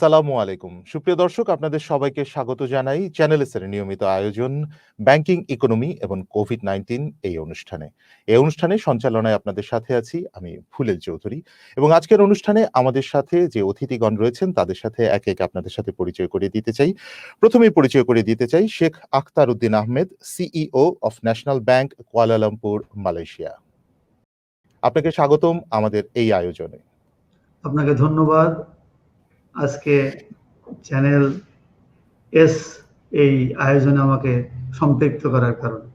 আসসালামু আলাইকুম। সুপ্রিয় দর্শক, আপনাদের সবাইকে স্বাগত জানাই চ্যানেল এস এর নিয়মিত আয়োজন ব্যাংকিং ইকোনমি এবং কোভিড-19 এই অনুষ্ঠানে। এই অনুষ্ঠানে সঞ্চালনায় আপনাদের সাথে আছি আমি ফুলেল চৌধুরী এবং আজকের অনুষ্ঠানে আমাদের সাথে যে অতিথিগণ রয়েছেন তাদের সাথে একে, একে আপনাদের সাথে পরিচয় করিয়ে দিতে চাই। প্রথমেই পরিচয় করিয়ে দিতে চাই Sheikh Akhtar Uddin Ahmed, CEO of national bank, Kuala Lumpur, Malaysia. আপনাকে স্বাগতম আমাদের এই আয়োজনে। আপনাকে ধন্যবাদ আজকে চ্যানেল এস এই আয়োজনে আমাকে সম্পৃক্ত করার কারণে।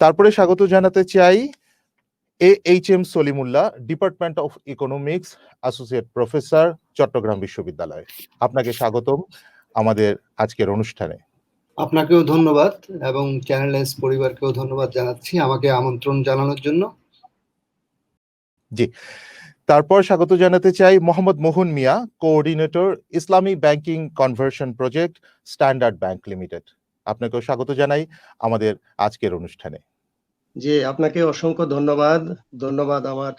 তারপরে স্বাগত জানাতে চাই H M. Salimullah, department of economics, associate professor, Chittagong বিশ্ববিদ্যালয়। আপনাকে স্বাগতম আমাদের আজকের অনুষ্ঠানে। আপনাকেও ধন্যবাদ এবং চ্যানেল এস পরিবারকেও ধন্যবাদ জানাচ্ছি আমাকে আমন্ত্রণ জানানোর জন্য। জি, তারপর স্বাগত জানাতে চাই মোহাম্মদ মোহন মিয়া, কোঅর্ডিনেটর, ইসলামী banking conversion project, standard bank limited. আপনাকেও স্বাগত জানাই আমাদের আজকের অনুষ্ঠানে। জি, আপনাকে অসংখ্য ধন্যবাদ আমার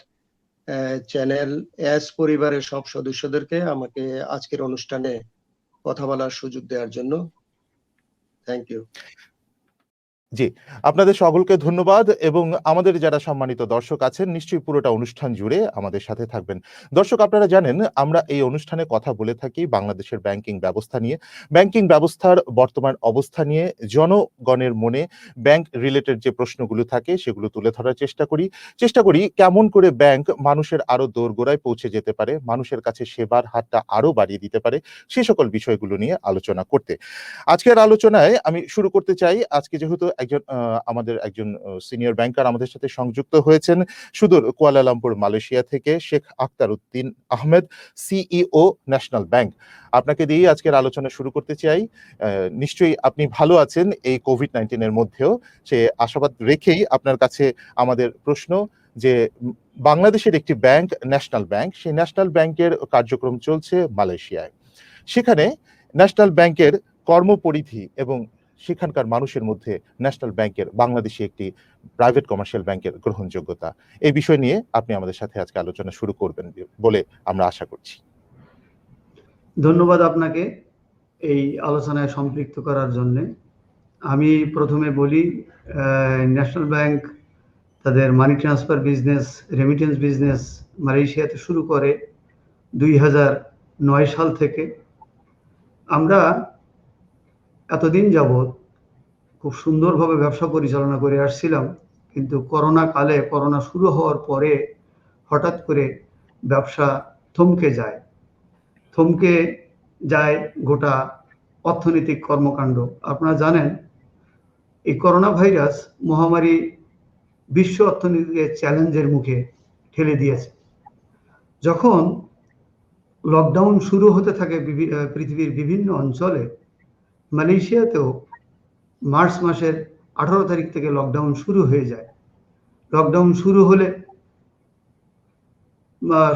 চ্যানেল এস পরিবারের সব সদস্যদেরকে আমাকে আজকের অনুষ্ঠানে কথা বলার সুযোগ দেওয়ার জন্য। Thank you. জি, আপনাদের সকলকে ধন্যবাদ এবং আমাদের যারা সম্মানিত দর্শক আছেন নিশ্চয়ই পুরোটা অনুষ্ঠান জুড়ে আমাদের সাথে থাকবেন। দর্শক, আপনারা জানেন আমরা এই অনুষ্ঠানে কথা বলে থাকি বাংলাদেশের ব্যাংকিং ব্যবস্থা নিয়ে, ব্যাংকিং ব্যবস্থার বর্তমান অবস্থা নিয়ে, জনগণের মনে ব্যাংক রিলেটেড যে প্রশ্নগুলো থাকে সেগুলো তুলে ধরার চেষ্টা করি কেমন করে ব্যাংক মানুষের আরো দোরগোড়ায় পৌঁছে যেতে পারে, মানুষের কাছে সেবার হাতটা আরো বাড়িয়ে দিতে পারে, সে সকল বিষয়গুলো নিয়ে আলোচনা করতে। আজকের আলোচনায় আমি শুরু করতে চাই, আজকে যেহেতু আমাদের একজন সিনিয়র ব্যাংকার আমাদের সাথে সংযুক্ত হয়েছেন সুদূর কুয়ালালামপুর, মালয়েশিয়া থেকে, Sheikh Akhtar Uddin Ahmed, CEO national bank. আপনাকে দিয়ে আজকের আলোচনা শুরু করতে চাই। নিশ্চয়ই আপনি ভালো আছেন এই কোভিড-19 এর মধ্যেও, সে আশাবাদ রেখেই আপনার কাছে আমাদের প্রশ্ন যে বাংলাদেশের একটি ব্যাংক, ন্যাশনাল ব্যাংক, সেই ন্যাশনাল ব্যাংকের কার্যক্রম চলছে মালয়েশিয়ায়। সেখানে ন্যাশনাল ব্যাংকের কর্মপরিধি এবং সেখানকার মানুষের মধ্যে ন্যাশনাল ব্যাংকের বাংলাদেশি একটি প্রাইভেট কমার্শিয়াল ব্যাংকের গ্রহণযোগ্যতা, এই বিষয় নিয়ে আপনি আমাদের সাথে আজকে আলোচনা শুরু করবেন বলে আমরা আশা করছি। ধন্যবাদ আপনাকে এই আলোচনায় সম্পৃক্ত করার জন্য। আমি প্রথমে বলি, ন্যাশনাল ব্যাংক তাদের money transfer business, remittance business মালয়েশিয়াতে শুরু করে 2009 সাল থেকে। আমরা এতদিন যাবৎ খুব সুন্দরভাবে ব্যবসা পরিচালনা করে আসছিলাম, কিন্তু করোনা শুরু হওয়ার পরে হঠাৎ করে ব্যবসা থমকে যায় গোটা অর্থনৈতিক কর্মকাণ্ড। আপনারা জানেন এই করোনা ভাইরাস মহামারী বিশ্ব অর্থনীতিকে চ্যালেঞ্জের মুখে ঠেলে দিয়েছে। যখন লকডাউন শুরু হতে থাকে পৃথিবীর বিভিন্ন অঞ্চলে, মালয়েশিয়াতেও মার্চ মাসের 18 তারিখ থেকে লকডাউন শুরু হয়ে যায়। লকডাউন শুরু হলে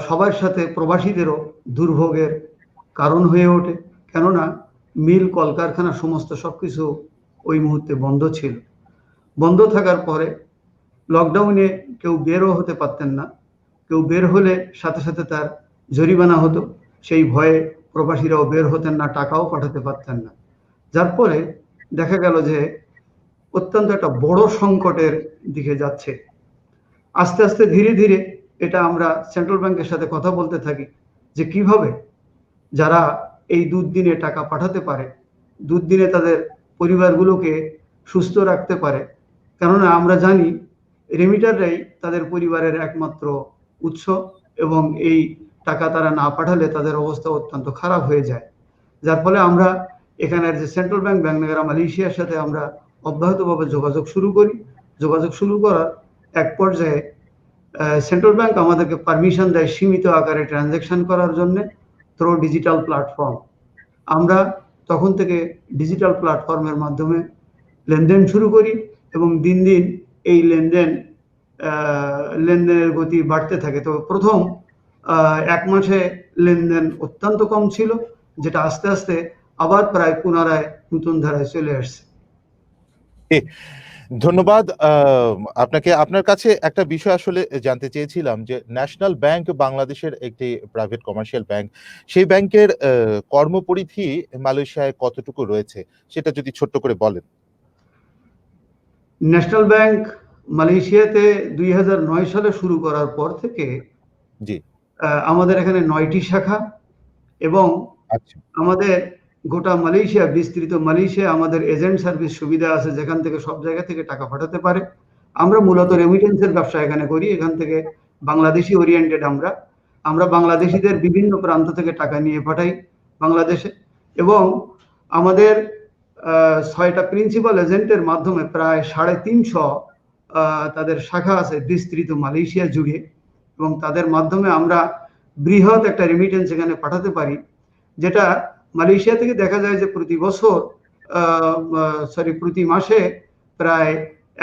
সবার সাথে প্রবাসীদেরও দুর্ভোগের কারণ হয়ে ওঠে, কেননা মিল, কলকারখানা সমস্ত সবকিছু ওই মুহূর্তে বন্ধ ছিল। বন্ধ থাকার পরে লকডাউনে কেউ বেরও হতে পারতেন না, কেউ বের হলে সাথে সাথে তার জরিমানা হতো। সেই ভয়ে প্রবাসীরাও বের হতেন না, টাকাও পাঠাতে পারতেন না। যার ফলে দেখা গেল যে অত্যন্ত একটা বড় সংকটের দিকে যাচ্ছে। আস্তে আস্তে ধীরে ধীরে এটা আমরা সেন্ট্রাল ব্যাংকের সাথে কথা বলতে থাকি যে কিভাবে যারা এই দুর্দিনে টাকা পাঠাতে পারে, দুর্দিনে তাদের পরিবারগুলোকে সুস্থ রাখতে পারে। কেননা আমরা জানি রেমিটাররাই তাদের পরিবারের একমাত্র উৎস এবং এই টাকা তারা না পাঠালে তাদের অবস্থা অত্যন্ত খারাপ হয়ে যায়। যার ফলে আমরা এখানের যে সেন্ট্রাল ব্যাংক, ব্যাংক নেগারা মালয়েশিয়ার সাথে আমরা অব্যাহতভাবে যোগাযোগ শুরু করার এক পর্যায়ে সেন্ট্রাল ব্যাংক আমাদেরকে পারমিশন দেয় সীমিত আকারে ট্রানজ্যাকশন করার জন্য থ্রু ডিজিটাল প্ল্যাটফর্ম। আমরা তখন থেকে ডিজিটাল প্ল্যাটফর্মের মাধ্যমে লেনদেন শুরু করি এবং দিন দিন এই লেনদেনের গতি বাড়তে থাকে। তো প্রথম 1 মাসে লেনদেন অত্যন্ত কম ছিল, যেটা আস্তে আস্তে আবার প্রায় পুনরায় নতুন ধারায় চলে আসছে। ধন্যবাদ। আপনাকে আপনার কাছে একটা বিষয় আসলে জানতে চেয়েছিলাম যে ন্যাশনাল ব্যাংক বাংলাদেশের একটি প্রাইভেট কমার্শিয়াল ব্যাংক। সেই ব্যাংকের কর্মপরিধি মালয়েশিয়ায় কতটুকু রয়েছে? সেটা যদি ছোট্ট করে বলেন। ন্যাশনাল ব্যাংক মালয়েশিয়াতে 2009 সালে শুরু করার পর থেকে জি। আমাদের এখানে 9টি শাখা এবং আচ্ছা। আমাদের গোটা মালয়েশিয়া বিস্তৃত মালয়েশিয়া আমাদের এজেন্ট সার্ভিস সুবিধা আছে, যেখান থেকে সব জায়গা থেকে টাকা পাঠাতে পারে। আমরা মূলত জি। রেমিটেন্সের ব্যবসা এখানে করি। এখান থেকে বাংলাদেশি ওরিয়েন্টেড আমরা বাংলাদেশিদের বিভিন্ন প্রান্ত থেকে টাকা নিয়ে পাঠাই বাংলাদেশে, এবং আমাদের 6টা প্রিন্সিপাল এজেন্টের মাধ্যমে প্রায় 350 তাদের শাখা আছে বিস্তৃত মালয়েশিয়া জুড়ে, এবং তাদের মাধ্যমে আমরা বৃহৎ একটা রেমিটেন্স এখানে পাঠাতে পারি, যেটা মালয়েশিয়া থেকে দেখা যায় যে প্রতি মাসে প্রায়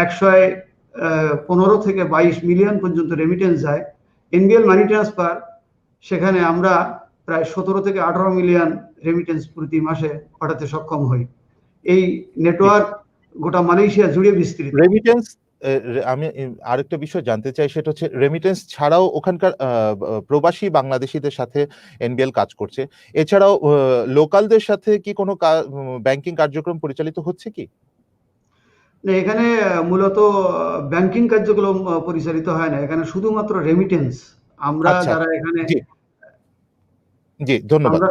115 থেকে 22 মিলিয়ন পর্যন্ত রেমিটেন্স যায়। এনবিএল মানি ট্রান্সফার, সেখানে আমরা প্রায় 17 থেকে 18 মিলিয়ন রেমিটেন্স প্রতি মাসে পাঠাতে সক্ষম হই। এই নেটওয়ার্ক গোটা মালয়েশিয়া জুড়ে বিস্তৃত। রেমিটেন্স, আমি আরেকটা বিষয় জানতে চাই, সেটা হচ্ছে রেমিটেন্স ছাড়াও ওখানকার প্রবাসী বাংলাদেশীদের সাথে এনবিএল কাজ করছে। এছাড়াও লোকালদের সাথে কি কোনো ব্যাংকিং কার্যক্রম পরিচালিত হচ্ছে কি? এখানে মূলত ব্যাংকিং কার্যক্রম পরিচালিত হয় না, এখানে শুধুমাত্র রেমিটেন্স। আমরা আচ্ছা, যারা এখানে জি, জি, ধন্যবাদ। আমরা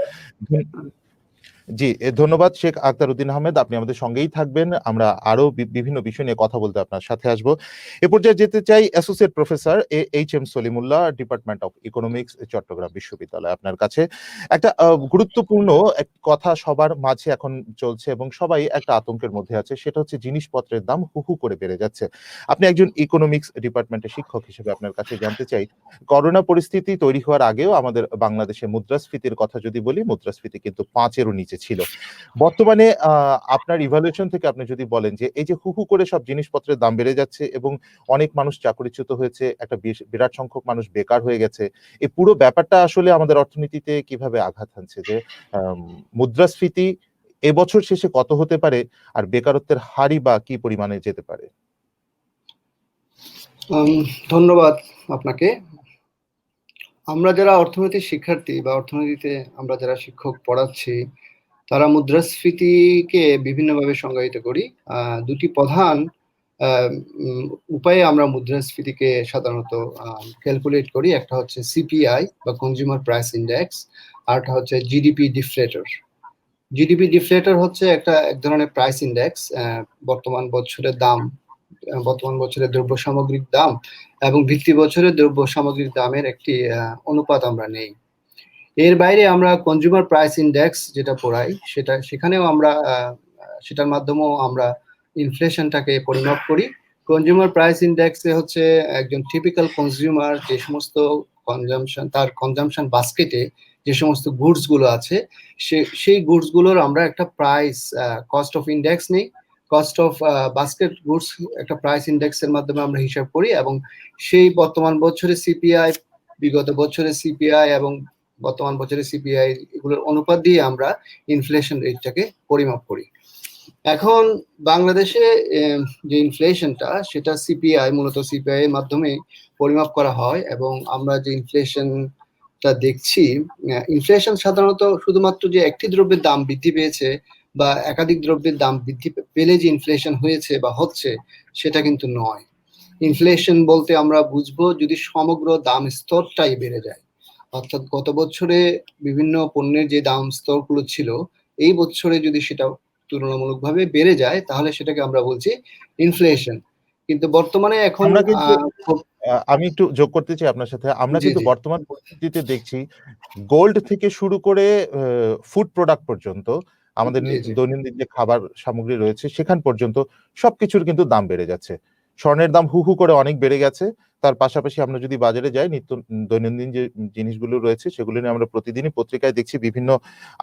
জি, ধন্যবাদ শেখ আখতার উদ্দিন আহমেদ। আপনি আমাদের সঙ্গেই থাকবেন। আমরা আরো বিভিন্ন বিষয় নিয়ে কথা বলতে আপনার সাথে আসবো। এ পর্যায়ে যেতে চাই associate professor H M. Salimullah, department of economics, Chittagong বিশ্ববিদ্যালয়। আপনার কাছে একটা গুরুত্বপূর্ণ এক কথা সবার মাঝে এখন চলছে এবং সবাই একটা আতঙ্কের মধ্যে আছে, সেটা হচ্ছে জিনিসপত্রের দাম হু হু করে বেড়ে যাচ্ছে। আপনি একজন ইকোনমিক্স ডিপার্টমেন্টের শিক্ষক হিসেবে আপনার কাছে জানতে চাই, করোনা পরিস্থিতি তৈরি হওয়ার আগেও আমাদের বাংলাদেশে মুদ্রাস্ফীতির কথা যদি বলি, মুদ্রাস্ফীতি কিন্তু 5-এরও নিচে ছিল। বর্তমানে আপনার ইভালুয়েশন থেকে আপনি যদি বলেন যে এই যে হু হু করে সব জিনিসপত্রের দাম বেড়ে যাচ্ছে এবং অনেক মানুষ চাকরিচ্যুত হয়েছে, একটা বিরাট সংখ্যক মানুষ বেকার হয়ে গেছে, এই পুরো ব্যাপারটা আসলে আমাদের অর্থনীতিতে কিভাবে আঘাত হানছে? যে মুদ্রাস্ফীতি এবছর শেষে কত হতে পারে, আর বেকারত্বের হারই বা কি পরিমাণে যেতে পারে? ধন্যবাদ আপনাকে। আমরা যারা অর্থনীতির শিক্ষার্থী বা অর্থনীতিতে আমরা যারা শিক্ষক পড়াচ্ছি, তারা মুদ্রাস্ফীতিকে বিভিন্নভাবে সংজ্ঞায়িত করি। দুটি প্রধান উপায়ে আমরা মুদ্রাস্ফীতিকে সাধারণত ক্যালকুলেট করি। একটা হচ্ছে সিপিআই বা কনজিউমার প্রাইস ইন্ডেক্স, আর একটা হচ্ছে জিডিপি ডিফ্লেটর। জিডিপি ডিফ্লেটর হচ্ছে এক ধরনের প্রাইস ইন্ডেক্স, বর্তমান বছরের দ্রব্য সামগ্রিক দাম এবং ভিত্তি বছরের দ্রব্য সামগ্রিক দামের একটি অনুপাত আমরা নেই। এর বাইরে আমরা কনজিউমার প্রাইস ইন্ডেক্স যেটা পড়াই, সেখানেও আমরা সেটার মাধ্যমেও আমরা ইনফ্লেশনটাকে পরিমাপ করি। কনজিউমার প্রাইস ইন্ডেক্সে হচ্ছে একজন টিপিক্যাল কনজিউমার যে সমস্ত তার কনজাম্পশন বাস্কেটে যে সমস্ত গুডস গুলো আছে, সেই গুডস গুলোর আমরা একটা প্রাইস কস্ট অফ ইন্ডেক্স নেই। কস্ট অফ বাস্কেট গুডস একটা প্রাইস ইন্ডেক্সের মাধ্যমে আমরা হিসাব করি, এবং সেই বর্তমান বছরে সিপিআই, বিগত বছরের সিপিআই এবং বর্তমান বছরের সিপিআই এগুলোর অনুপাত দিয়ে আমরা ইনফ্লেশন রেটটাকে পরিমাপ করি। এখন বাংলাদেশে যে ইনফ্লেশনটা, সেটা সিপিআই, মূলত সিপিআই এর মাধ্যমে পরিমাপ করা হয়, এবং আমরা যে ইনফ্লেশনটা দেখছি, ইনফ্লেশন সাধারণত শুধুমাত্র যে একটি দ্রব্যের দাম বৃদ্ধি পেয়েছে বা একাধিক দ্রব্যের দাম বৃদ্ধি পেলে যে ইনফ্লেশন হয়েছে বা হচ্ছে, সেটা কিন্তু নয়। ইনফ্লেশন বলতে আমরা বুঝবো যদি সমগ্র দাম স্তরটাই বেড়ে যায়, অর্থাৎ গত বছরে বিভিন্ন পণ্যের যে দাম স্তরগুলো ছিল, এই বছরে যদি সেটা তুলনামূলকভাবে বেড়ে যায়, তাহলে সেটাকে আমরা বলছি ইনফ্লেশন। কিন্তু বর্তমানে এখন আমরা কিন্তু আমি একটু যোগ করতে চাই আপনার সাথে। আমরা কিন্তু জি। বর্তমান পরিস্থিতিতে দেখছি গোল্ড থেকে শুরু করে ফুড প্রোডাক্ট পর্যন্ত, আমাদের জি। দৈনন্দিন যে খাবার সামগ্রী রয়েছে সেখান পর্যন্ত সবকিছুর কিন্তু দাম বেড়ে যাচ্ছে। স্বর্ণের দাম হু হু করে অনেক বেড়ে গেছে। তার পাশাপাশি আমরা যদি বাজারে যাই, দৈনন্দিন যে জিনিসগুলো রয়েছে সেগুলো নিয়ে আমরা প্রতিদিনই পত্রিকায় দেখছি, বিভিন্ন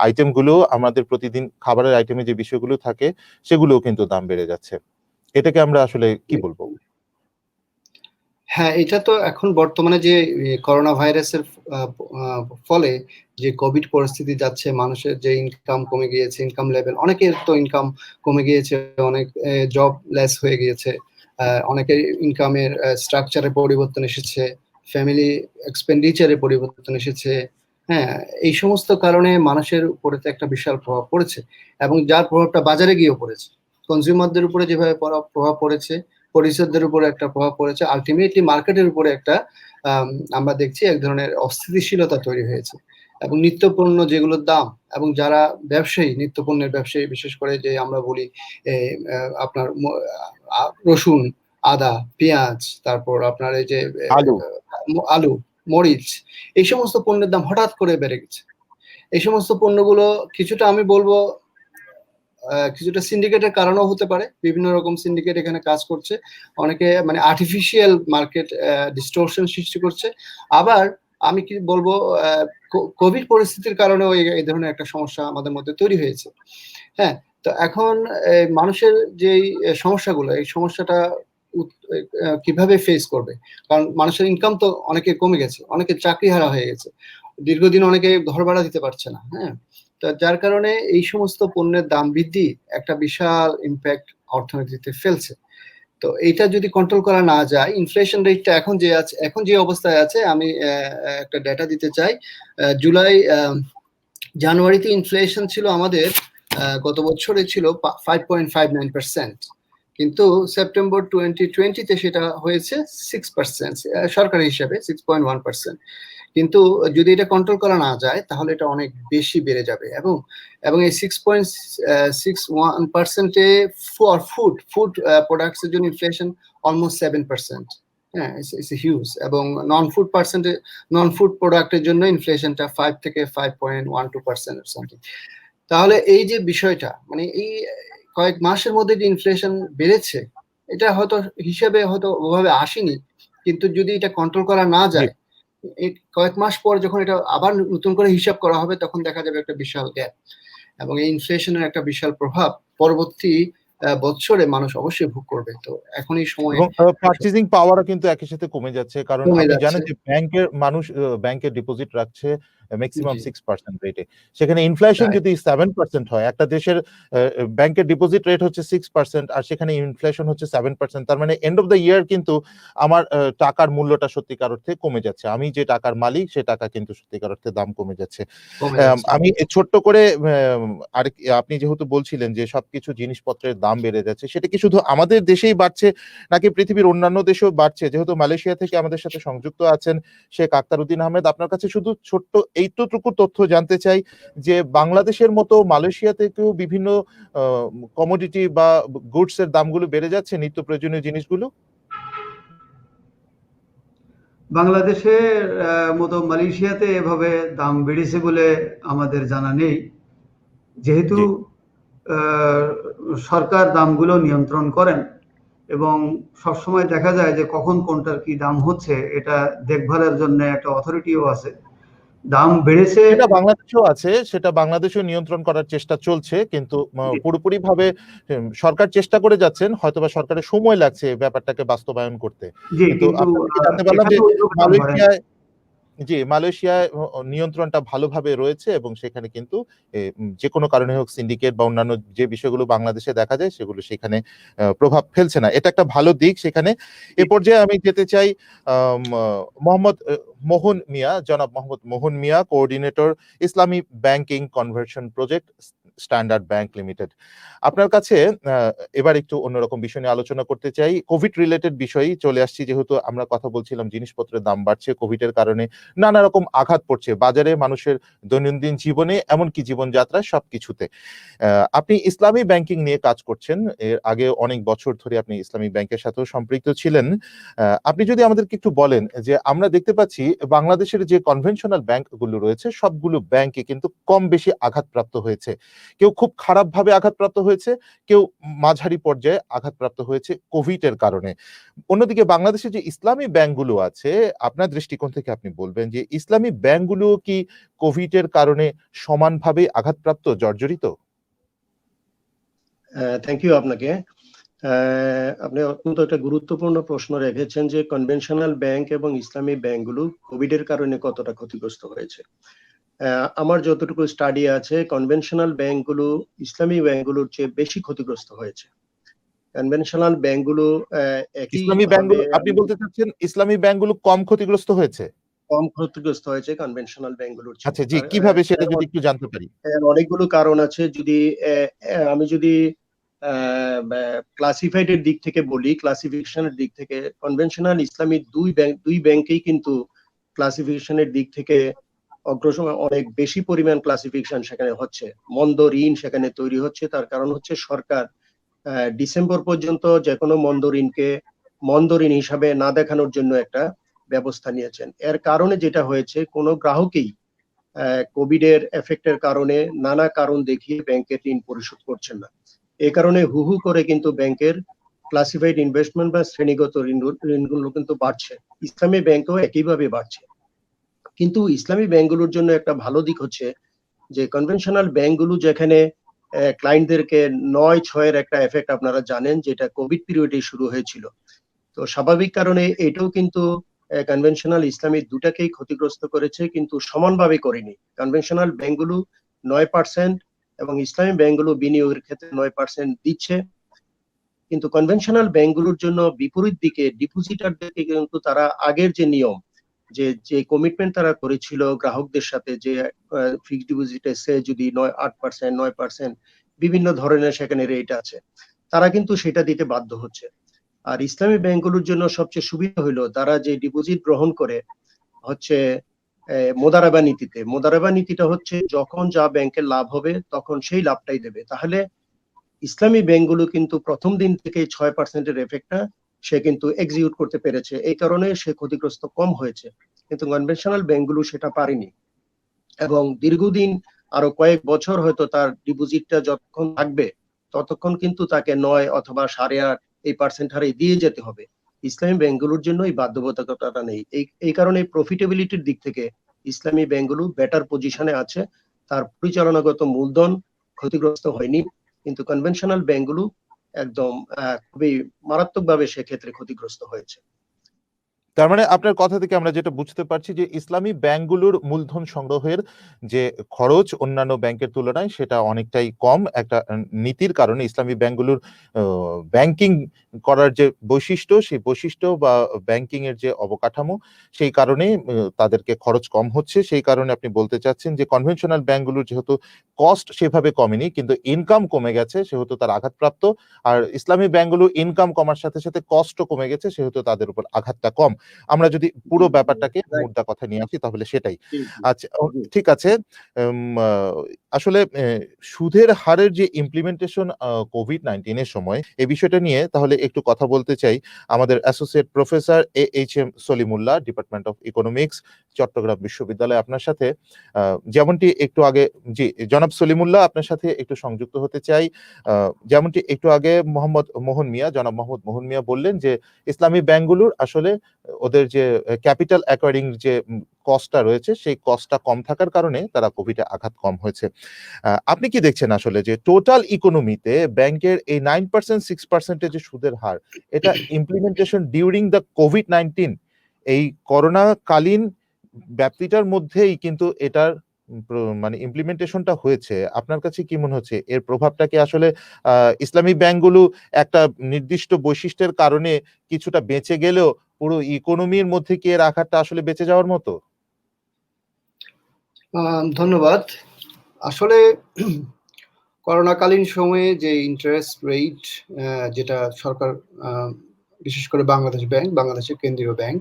আইটেমগুলো, আমাদের প্রতিদিন খাবারের আইটেমে যে বিষয়গুলো থাকে সেগুলোও কিন্তু দাম বেড়ে যাচ্ছে। এটাকে আমরা আসলে কি বলবো? হ্যাঁ, এটা তো এখন বর্তমানে যে করোনা ভাইরাসের ফলে যে কোভিড পরিস্থিতি যাচ্ছে, মানুষের যে ইনকাম কমে গিয়েছে, ইনকাম লেভেল, অনেকের তো ইনকাম কমে গিয়েছে, অনেক জব লেস হয়ে গিয়েছে, অনেকের ইনকামের স্ট্রাকচারে পরিবর্তন এসেছে, ফ্যামিলি এক্সপেন্ডিচারে পরিবর্তন এসেছে। হ্যাঁ, এই সমস্ত কারণে মানুষের উপরে তো একটা বিশাল প্রভাব পড়েছে, এবং যার প্রভাবটা বাজারে গিয়েও পড়েছে। কনজিউমারদের উপরে যেভাবে প্রভাব পড়েছে, পরিষদদের উপরে একটা প্রভাব পড়েছে, আলটিমেটলি মার্কেটের উপরে একটা আমরা দেখছি এক ধরনের অস্থিতিশীলতা তৈরি হয়েছে। এবং নিত্যপণ্য যেগুলোর দাম, এবং যারা ব্যবসায়ী, নিত্যপণ্যের ব্যবসায়ী, বিশেষ করে যে আমরা বলি আপনার রসুন, আদা, পেঁয়াজ, তারপর আপনার এই যে আলু, মরিচ, এই সমস্ত পণ্যের দাম হঠাৎ করে বেড়ে গেছে। এই সমস্ত পণ্যগুলো কিছুটা আমি বলবো কিছুটা সিন্ডিকেটের কারণেও হতে পারে, বিভিন্ন রকম সিন্ডিকেট এখানে কাজ করছে, অনেকে মানে আর্টিফিশিয়াল মার্কেট ডিস্টরশন সৃষ্টি করছে। আবার আমি কি বলবো, কোভিড পরিস্থিতির কারণেও এই ধরনের একটা সমস্যা আমাদের মধ্যে তৈরি হয়েছে। হ্যাঁ, তো এখন মানুষের যে সমস্যাগুলো, এই সমস্যাটা কিভাবে ফেস করবে, কারণ মানুষের ইনকাম তো অনেকে কমে গেছে, অনেকে চাকরি হারা হয়ে গেছে, দীর্ঘদিন অনেকে ঘর ভাড়া দিতে পারছে না। হ্যাঁ, তো যার কারণে এই সমস্ত পণ্যের দাম বৃদ্ধি একটা বিশাল ইম্প্যাক্ট অর্থনীতিতে ফেলছে। তো এইটা যদি কন্ট্রোল করা না যায়, ইনফ্লেশন রেটটা এখন যে অবস্থায় আছে, আমি একটা ডেটা দিতে চাই। জানুয়ারিতে ইনফ্লেশন ছিল আমাদের গত বছরে ছিল 5.59%, কিন্তু সেপ্টেম্বর 2020-তে সেটা হয়েছে 6%, সরকারি হিসাবে 6.1%। কিন্তু যদি এটা কন্ট্রোল করা না যায়, তাহলে এটা অনেক বেশি বেড়ে যাবে। এবং এই 6.61%-এ ফুড প্রোডাক্টস এর জন্য ইনফ্লেশন অলমোস্ট 7%। হ্যাঁ, ইটস হিউজ। এবং নন ফুড প্রোডাক্টের জন্য ইনফ্লেশনটা 5 থেকে 5.12% সামথিং। তাহলে এই যে বিষয়টা, মানে এই কয়েক মাসের মধ্যে যে ইনফ্লেশন বেড়েছে, এটা হয়তো হিসেবে হয়তো ওভাবে আসেনি, কিন্তু যদি এটা কন্ট্রোল করা না যায়, কয়েক মাস পর যখন এটা আবার নতুন করে হিসাব করা হবে, তখন দেখা যাবে একটা বিশাল গ্যাপ, এবং এই ইনফ্লেশনের একটা বিশাল প্রভাব পরবর্তী বছরে মানুষ অবশ্যই ভোগ করবে। তো এখন এই সময় এবং পারচেজিং পাওয়ারও কিন্তু একই সাথে কমে যাচ্ছে, কারণ আপনি জানেন যে ব্যাংকের ডিপোজিট রাখছে ম্যাক্সিমাম 6% রেটে। সেখানে ইনফ্লেশন যদি 7% হয়, একটা দেশের ব্যাংকের ডিপোজিট রেট হচ্ছে 6%, আর সেখানে ইনফ্লেশন হচ্ছে 7%, তার মানে এন্ড অফ দ্য ইয়ার কিন্তু আমার টাকার মূল্যটা সত্যিকার অর্থে কমে যাচ্ছে। আমি যে টাকার মালিক, সে টাকা কিন্তু সত্যিকার অর্থে দাম কমে যাচ্ছে। আমি ছোট্ট করে আপনি যেহেতু বলছিলেন যে সবকিছু জিনিসপত্রের দাম বেড়ে যাচ্ছে, সেটা কি শুধু আমাদের দেশেই বাড়ছে নাকি পৃথিবীর অন্যান্য দেশেও বাড়ছে? যেহেতু মালয়েশিয়া থেকে আমাদের সাথে সংযুক্ত আছেন শেখ আখতারউদ্দিন আহমেদ, আপনার কাছে শুধু ছোট্ট এইটুকু তথ্য জানতে চাই যে বাংলাদেশের মতো মালয়েশিয়া থেকেও বিভিন্ন কমোডিটি বা গুডস এর দামগুলো বেড়ে যাচ্ছে, নিত্য প্রয়োজনীয় জিনিসগুলো? বাংলাদেশের মতো মালয়েশিয়াতে এভাবে দাম বেড়েছে বলে আমাদের জানা নেই, যেহেতু সরকার দামগুলো নিয়ন্ত্রণ করেন, এবং সবসময় দেখা যায় যে কখন কোনটার কি দাম হচ্ছে এটা দেখভালের জন্য একটা অথরিটিও আছে। দাম বেড়েছে, সেটা বাংলাদেশেও আছে, সেটা বাংলাদেশেও নিয়ন্ত্রণ করার চেষ্টা চলছে, কিন্তু পুরোপুরি ভাবে সরকার চেষ্টা করে যাচ্ছেন, হয়তোবা সরকারের সময় লাগছে ব্যাপারটাকে বাস্তবায়ন করতে। কিন্তু জানতে পারলাম যে মালয়েশিয়ায় নিয়ন্ত্রণটা ভালোভাবে রয়েছে, এবং সেখানে কিন্তু যে কোনো কারণে হোক সিন্ডিকেট বা অন্যান্য যে বিষয়গুলো বাংলাদেশে দেখা যায়, সেগুলো সেখানে প্রভাব ফেলছে না। এটা একটা ভালো দিক সেখানে। এ পর্যায়ে আমি যেতে চাই জনাব মোহাম্মদ মোহন মিয়া, কোঅর্ডিনেটর ইসলামী banking conversion project, standard bank limited. আপনার কাছে এবার একটু অন্যরকম বিষয় নিয়ে আলোচনা করতে চাই। কোভিড রিলেটেড বিষয়ই চলে আসছি, যেহেতু আমরা কথা বলছিলাম জিনিসপত্রের দাম বাড়ছে, কোভিডের কারণে নানা রকম আঘাত পড়ছে বাজারে, মানুষের দৈনন্দিন জীবনে, এমনকি জীবনযাত্রায়, সবকিছুতে। আপনি ইসলামী ব্যাংকিং নিয়ে কাজ করছেন, এর আগে অনেক বছর ধরে আপনি ইসলামী ব্যাংকের সাথেও সম্পৃক্ত ছিলেন। আপনি যদি আমাদেরকে একটু বলেন যে আমরা দেখতে পাচ্ছি বাংলাদেশের যে কনভেনশনাল ব্যাংকগুলো রয়েছে, সবগুলো ব্যাংকে কিন্তু কম বেশি আঘাতপ্রাপ্ত হয়েছে। কেউ খুব খারাপভাবে আঘাতপ্রাপ্ত হয়েছে, কেউ মাঝারি পর্যায়ে আঘাতপ্রাপ্ত হয়েছে কোভিডের কারণে। অন্যদিকে বাংলাদেশে যে ইসলামী ব্যাংকগুলো আছে, আপনার দৃষ্টিকোণ থেকে আপনি বলবেন যে ইসলামী ব্যাংকগুলো কি কোভিডের কারণে সমানভাবে আঘাতপ্রাপ্ত, জর্জরিত? থ্যাংক ইউ আপনাকে। আপনি অত্যন্ত একটা গুরুত্বপূর্ণ প্রশ্ন রেখেছেন যে কনভেনশনাল ব্যাংক এবং ইসলামী ব্যাংকগুলো কোভিড এর কারণে কতটা ক্ষতিগ্রস্ত হয়েছে। আমার যতটুকু স্টাডি আছে, কনভেনশনাল ব্যাংকগুলো ইসলামী ব্যাংকগুলোর চেয়ে বেশি ক্ষতিগ্রস্ত হয়েছে। কনভেনশনাল ব্যাংকগুলো ইসলামী একইভাবে ব্যাংকগুলো আপনি বলতে চাচ্ছেন ইসলামী ব্যাংকগুলো কম ক্ষতিগ্রস্ত হয়েছে? কম ক্ষতিগ্রস্ত হয়েছে কনভেনশনাল ব্যাংকগুলোর চেয়ে। আচ্ছা জি, কিভাবে সেটা যদি এর একটু জানতে পারি? অনেকগুলো কারণ আছে। যদি আমি যদি ক্লাসিফাইড এর দিক থেকে বলি, ক্লাসিফিকেশনের দিক থেকে কনভেনশনাল ইসলামী দুই ব্যাংকেই কিন্তু ক্লাসিফিকেশনের দিক থেকে অগ্রসর, অনেক বেশি পরিমাণ ক্লাসিফিকেশন সেখানে হচ্ছে। মন্দ ঋণ সেখানে তৈরি হচ্ছে। তার কারণ হচ্ছে সরকার ডিসেম্বর পর্যন্ত যে কোনো মন্দ ঋণকে মন্দ ঋণ হিসাবে না দেখানোর জন্য একটা ব্যবস্থা নিয়েছেন। এর কারণে যেটা হয়েছে, কোনো গ্রাহকই কোভিড এর এফেক্টের কারণে নানা কারণ দেখিয়ে ব্যাংকের ঋণ পরিশোধ করছেন না। এ কারণে হু হু করে কিন্তু ব্যাংকের ক্লাসিফাইড ইনভেস্টমেন্ট বা শ্রেণীগত ঋণগুলো কিন্তু বাড়ছে। ইসলামী ব্যাংকও একইভাবে বাড়ছে। কিন্তু ইসলামী ব্যাংকগুলোর জন্য একটা ভালো দিক হচ্ছে যে কনভেনশনাল ব্যাংকগুলো যেখানে ক্লায়েন্টদেরকে ৯/৬ একটা এফেক্ট আপনারা জানেন, যেটা কোভিড পিরিয়ডে শুরু হয়েছিল। তো স্বাভাবিক কারণে এটাও কিন্তু কনভেনশনাল ইসলামী দুটাকেই ক্ষতিগ্রস্ত করেছে, কিন্তু সমানভাবে করেনি। কনভেনশনাল ব্যাংকগুলো ৯% এবং ইসলামী ব্যাংকগুলো বিনিয়োগের ক্ষেত্রে ৯% দিচ্ছে। কিন্তু কনভেনশনাল ব্যাংকগুলোর জন্য বিপরীত দিকে ডিপোজিটারদেরকে কিন্তু তারা আগের যে নিয়ম, যে কমিটমেন্ট তারা করেছিল গ্রাহকদের সাথে, যে ফিক্সড ডিপোজিটে সে যদি ৮%, ৯% বিভিন্ন ধরনের সেখানে রেট আছে, তারা কিন্তু সেটা দিতে বাধ্য হচ্ছে। আর ইসলামী ব্যাংকগুলোর জন্য সবচেয়ে সুবিধা হলো তারা যে ডিপোজিট গ্রহণ করে হচ্ছে মোদারাবা নীতিতে। মোদারাবা নীতিটা হচ্ছে যখন যা ব্যাংকের লাভ হবে তখন সেই লাভটাই দেবে। তাহলে ইসলামী ব্যাংকগুলো কিন্তু প্রথম দিন থেকে ৬% এর এফেক্টটা সে কিন্তু এক্সিকিউট করতে পেরেছে। এই কারণে সে ক্ষতিগ্রস্ত কম হয়েছে। কিন্তু কনভেনশনাল ব্যাংকগুলো সেটা পারেনি। এবং দীর্ঘদিন আরো কয়েক বছর হয়তো তার ডিপোজিটটা যতক্ষণ থাকবে ততক্ষণ কিন্তু তাকে ৯ অথবা ৮.৫% হারে দিয়ে যেতে হবে। ইসলামী ব্যাংকগুলোর জন্য এই বাধ্যবাধকতাটা নেই। এই কারণে প্রফিটেবিলিটির দিক থেকে ইসলামী ব্যাংকগুলো বেটার পজিশনে আছে। তার পরিচালনাগত মূলধন ক্ষতিগ্রস্ত হয়নি। কিন্তু কনভেনশনাল ব্যাংকগুলো একদম খুবই মারাত্মকভাবে সেক্ষেত্রে ক্ষতিগ্রস্ত হয়েছে। তার মানে আপনার কথা থেকে আমরা যেটা বুঝতে পারছি যে ইসলামী ব্যাংকগুলোর মূলধন সংগ্রহের যে খরচ অন্যান্য ব্যাংকের তুলনায় সেটা অনেকটাই কম। একটা নীতির কারণে ইসলামী ব্যাংকগুলোর ব্যাংকিং করার যে বৈশিষ্ট্য, সেই বৈশিষ্ট্য বা ব্যাংকিং এর যে অবকাঠামো, সেই কারণেই তাদেরকে খরচ কম হচ্ছে। সেই কারণে আপনি বলতে চাচ্ছেন যে কনভেনশনাল ব্যাংকগুলোর যেহেতু কস্ট সেভাবে কমেনি কিন্তু ইনকাম কমে গেছে, সেহেতু তার আঘাতপ্রাপ্ত। আর ইসলামী ব্যাংকগুলো ইনকাম কমার সাথে সাথে কস্টও কমে গেছে, সেহেতু তাদের উপর আঘাতটা কম। আমরা যদি পুরো ব্যাপারটাকে মোদ্দা কথা নিয়ে আসি তাহলে সেটাই। আচ্ছা, ঠিক আছে। আসলে সুদের হারের যে ইমপ্লিমেন্টেশন কোভিড-19 এর সময় এই বিষয়টা নিয়ে তাহলে একটু কথা বলতে চাই। আমাদের associate professor H M. Salimullah, department of economics, Chittagong বিশ্ববিদ্যালয়, আপনার সাথে যেমনটি একটু আগে জি, জনাব সলিমুল্লাহ আপনার সাথে একটু সংযুক্ত হতে চাই। যেমনটি একটু আগে জনাব মোহাম্মদ মোহন মিয়া বললেন যে ইসলামী ব্যাংকগুলোর আসলে ওদের যে ক্যাপিটাল অ্যাকোয়ারিং যে কস্টটা রয়েছে সেই কস্টটা কম থাকার কারণে তারা কোভিডে আঘাত কম হয়েছে। আপনি কি দেখছেন আসলে যে টোটাল ইকোনমিতে ব্যাংকের এই 9% 6% এর যে সুদের হার, এটা ইমপ্লিমেন্টেশন ডিউরিং দ্য কোভিড-19 এই করোনাকালীন ব্যাপ্তিটার মধ্যেই কিন্তু এটার মানে ইমপ্লিমেন্টেশনটা হয়েছে। আপনার কাছে কি মনে হচ্ছে এর প্রভাবটা কি আসলে ইসলামী ব্যাংকগুলো একটা নির্দিষ্ট বৈশিষ্ট্যের কারণে কিছুটা বেঁচে গেলেও পুরো ইকোনমির মধ্যে কি এর আঘাতটা আসলে বেঁচে যাওয়ার মতো? ধন্যবাদ। আসলে করোনাকালীন সময়ে যে ইন্টারেস্ট রেট যেটা সরকার বিশেষ করে বাংলাদেশের কেন্দ্রীয় ব্যাংক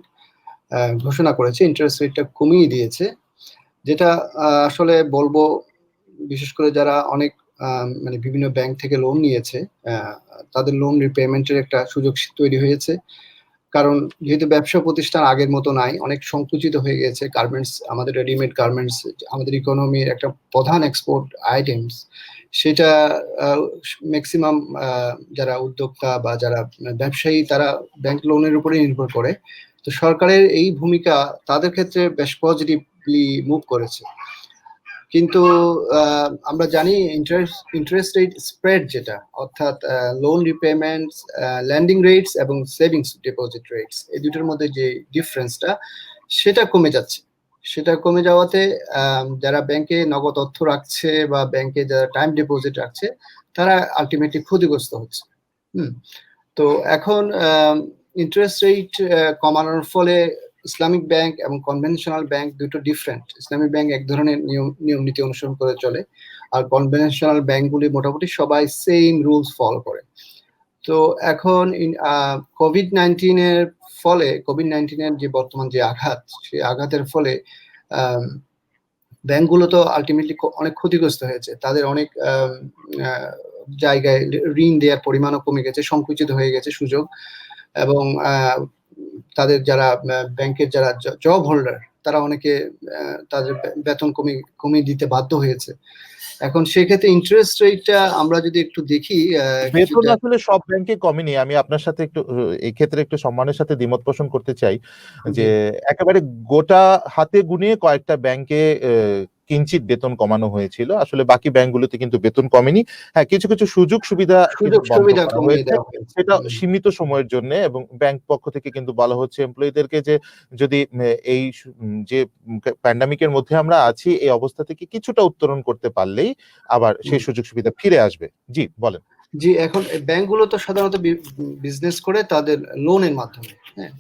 ঘোষণা করেছে, ইন্টারেস্ট রেটটা কমিয়ে দিয়েছে। যেটা আসলে বলবো, বিশেষ করে যারা অনেক মানে বিভিন্ন ব্যাংক থেকে লোন নিয়েছে তাদের লোন রিপেমেন্টের একটা সুযোগ তৈরি হয়েছে। কারণ যেহেতু ব্যবসা প্রতিষ্ঠান আগের মতো নাই, অনেক সংকুচিত হয়ে গেছে। গার্মেন্টস, আমাদের রেডিমেড গার্মেন্টস আমাদের ইকোনমির একটা প্রধান এক্সপোর্ট আইটেমস, সেটা ম্যাক্সিমাম যারা উদ্যোক্তা বা যারা ব্যবসায়ী তারা ব্যাংক লোনের উপরেই নির্ভর করে। তো সরকারের এই ভূমিকা তাদের ক্ষেত্রে বেশ পজিটিভলি মুভ করেছে। কিন্তু আমরা জানি ইন্টারেস্ট রেট স্প্রেড যেটা, অর্থাৎ লোন রিপেমেন্টস, ল্যান্ডিং রেটস এবং সেভিংস ডিপোজিট রেটস, এই দুটোর মধ্যে যে ডিফারেন্সটা সেটা কমে যাচ্ছে। সেটা কমে যাওয়াতে যারা ব্যাংকে নগদ অর্থ রাখছে বা ব্যাংকে যারা টাইম ডিপোজিট রাখছে তারা আলটিমেটলি ক্ষতিগ্রস্ত হচ্ছে। তো এখন ইন্টারেস্ট রেট কমানোর ফলে ইসলামিক ব্যাংক এবং কনভেনশনাল ব্যাংক দুটো ডিফারেন্ট। ইসলামিক ব্যাংক এক ধরনের নিয়ম নীতি অনুসরণ করে চলে, আর কনভেনশনাল ব্যাংকগুলি মোটামুটি সবাই সেম রুলস ফলো করে। তো এখন কোভিড-19 এর ফলে, কোভিড-19 এর যে বর্তমান যে আঘাত, সেই আঘাতের ফলে ব্যাংকগুলো তো আলটিমেটলি অনেক ক্ষতিগ্রস্ত হয়েছে। তাদের অনেক জায়গায় ঋণ দেওয়ার পরিমাণও কমে গেছে, সংকুচিত হয়ে গেছে সুযোগ, এবং তাদের যারা ব্যাংকের যারা জব হোল্ডার তারা অনেকে তাদের বেতন কমিয়ে দিতে বাধ্য হয়েছে। এখন সেক্ষেত্রে ইন্টারেস্ট রেটটা আমরা যদি একটু দেখি, বেতন আসলে সব ব্যাংকে কমেনি। আমি আপনার সাথে একটু এই ক্ষেত্রে একটু সম্মানের সাথে দ্বিমত পোষণ করতে চাই যে একেবারে গোটা হাতে গুনিয়ে কয়েকটা ব্যাংকে কিঞ্চিত বেতন কমানো হয়েছিল, আসলে বাকি ব্যাংকগুলোতে কিন্তু বেতন কমেনি। হ্যাঁ, কিছু কিছু সুযোগ সুবিধা সেটা সীমিত সময়ের জন্য, এবং ব্যাংক পক্ষ থেকে কিন্তু বলা হচ্ছে এমপ্লয়ীদেরকে যে যদি এই যে প্যান্ডামিকের মধ্যে আমরা আছি এই অবস্থা থেকে কিছুটা উত্তরণ করতে পারলেই আবার সেই সুযোগ সুবিধা ফিরে আসবে। জি বলেন। জি, এখন ব্যাংকগুলো তো সাধারণত বিজনেস করে তাদের লোনের মাধ্যমে। হ্যাঁ,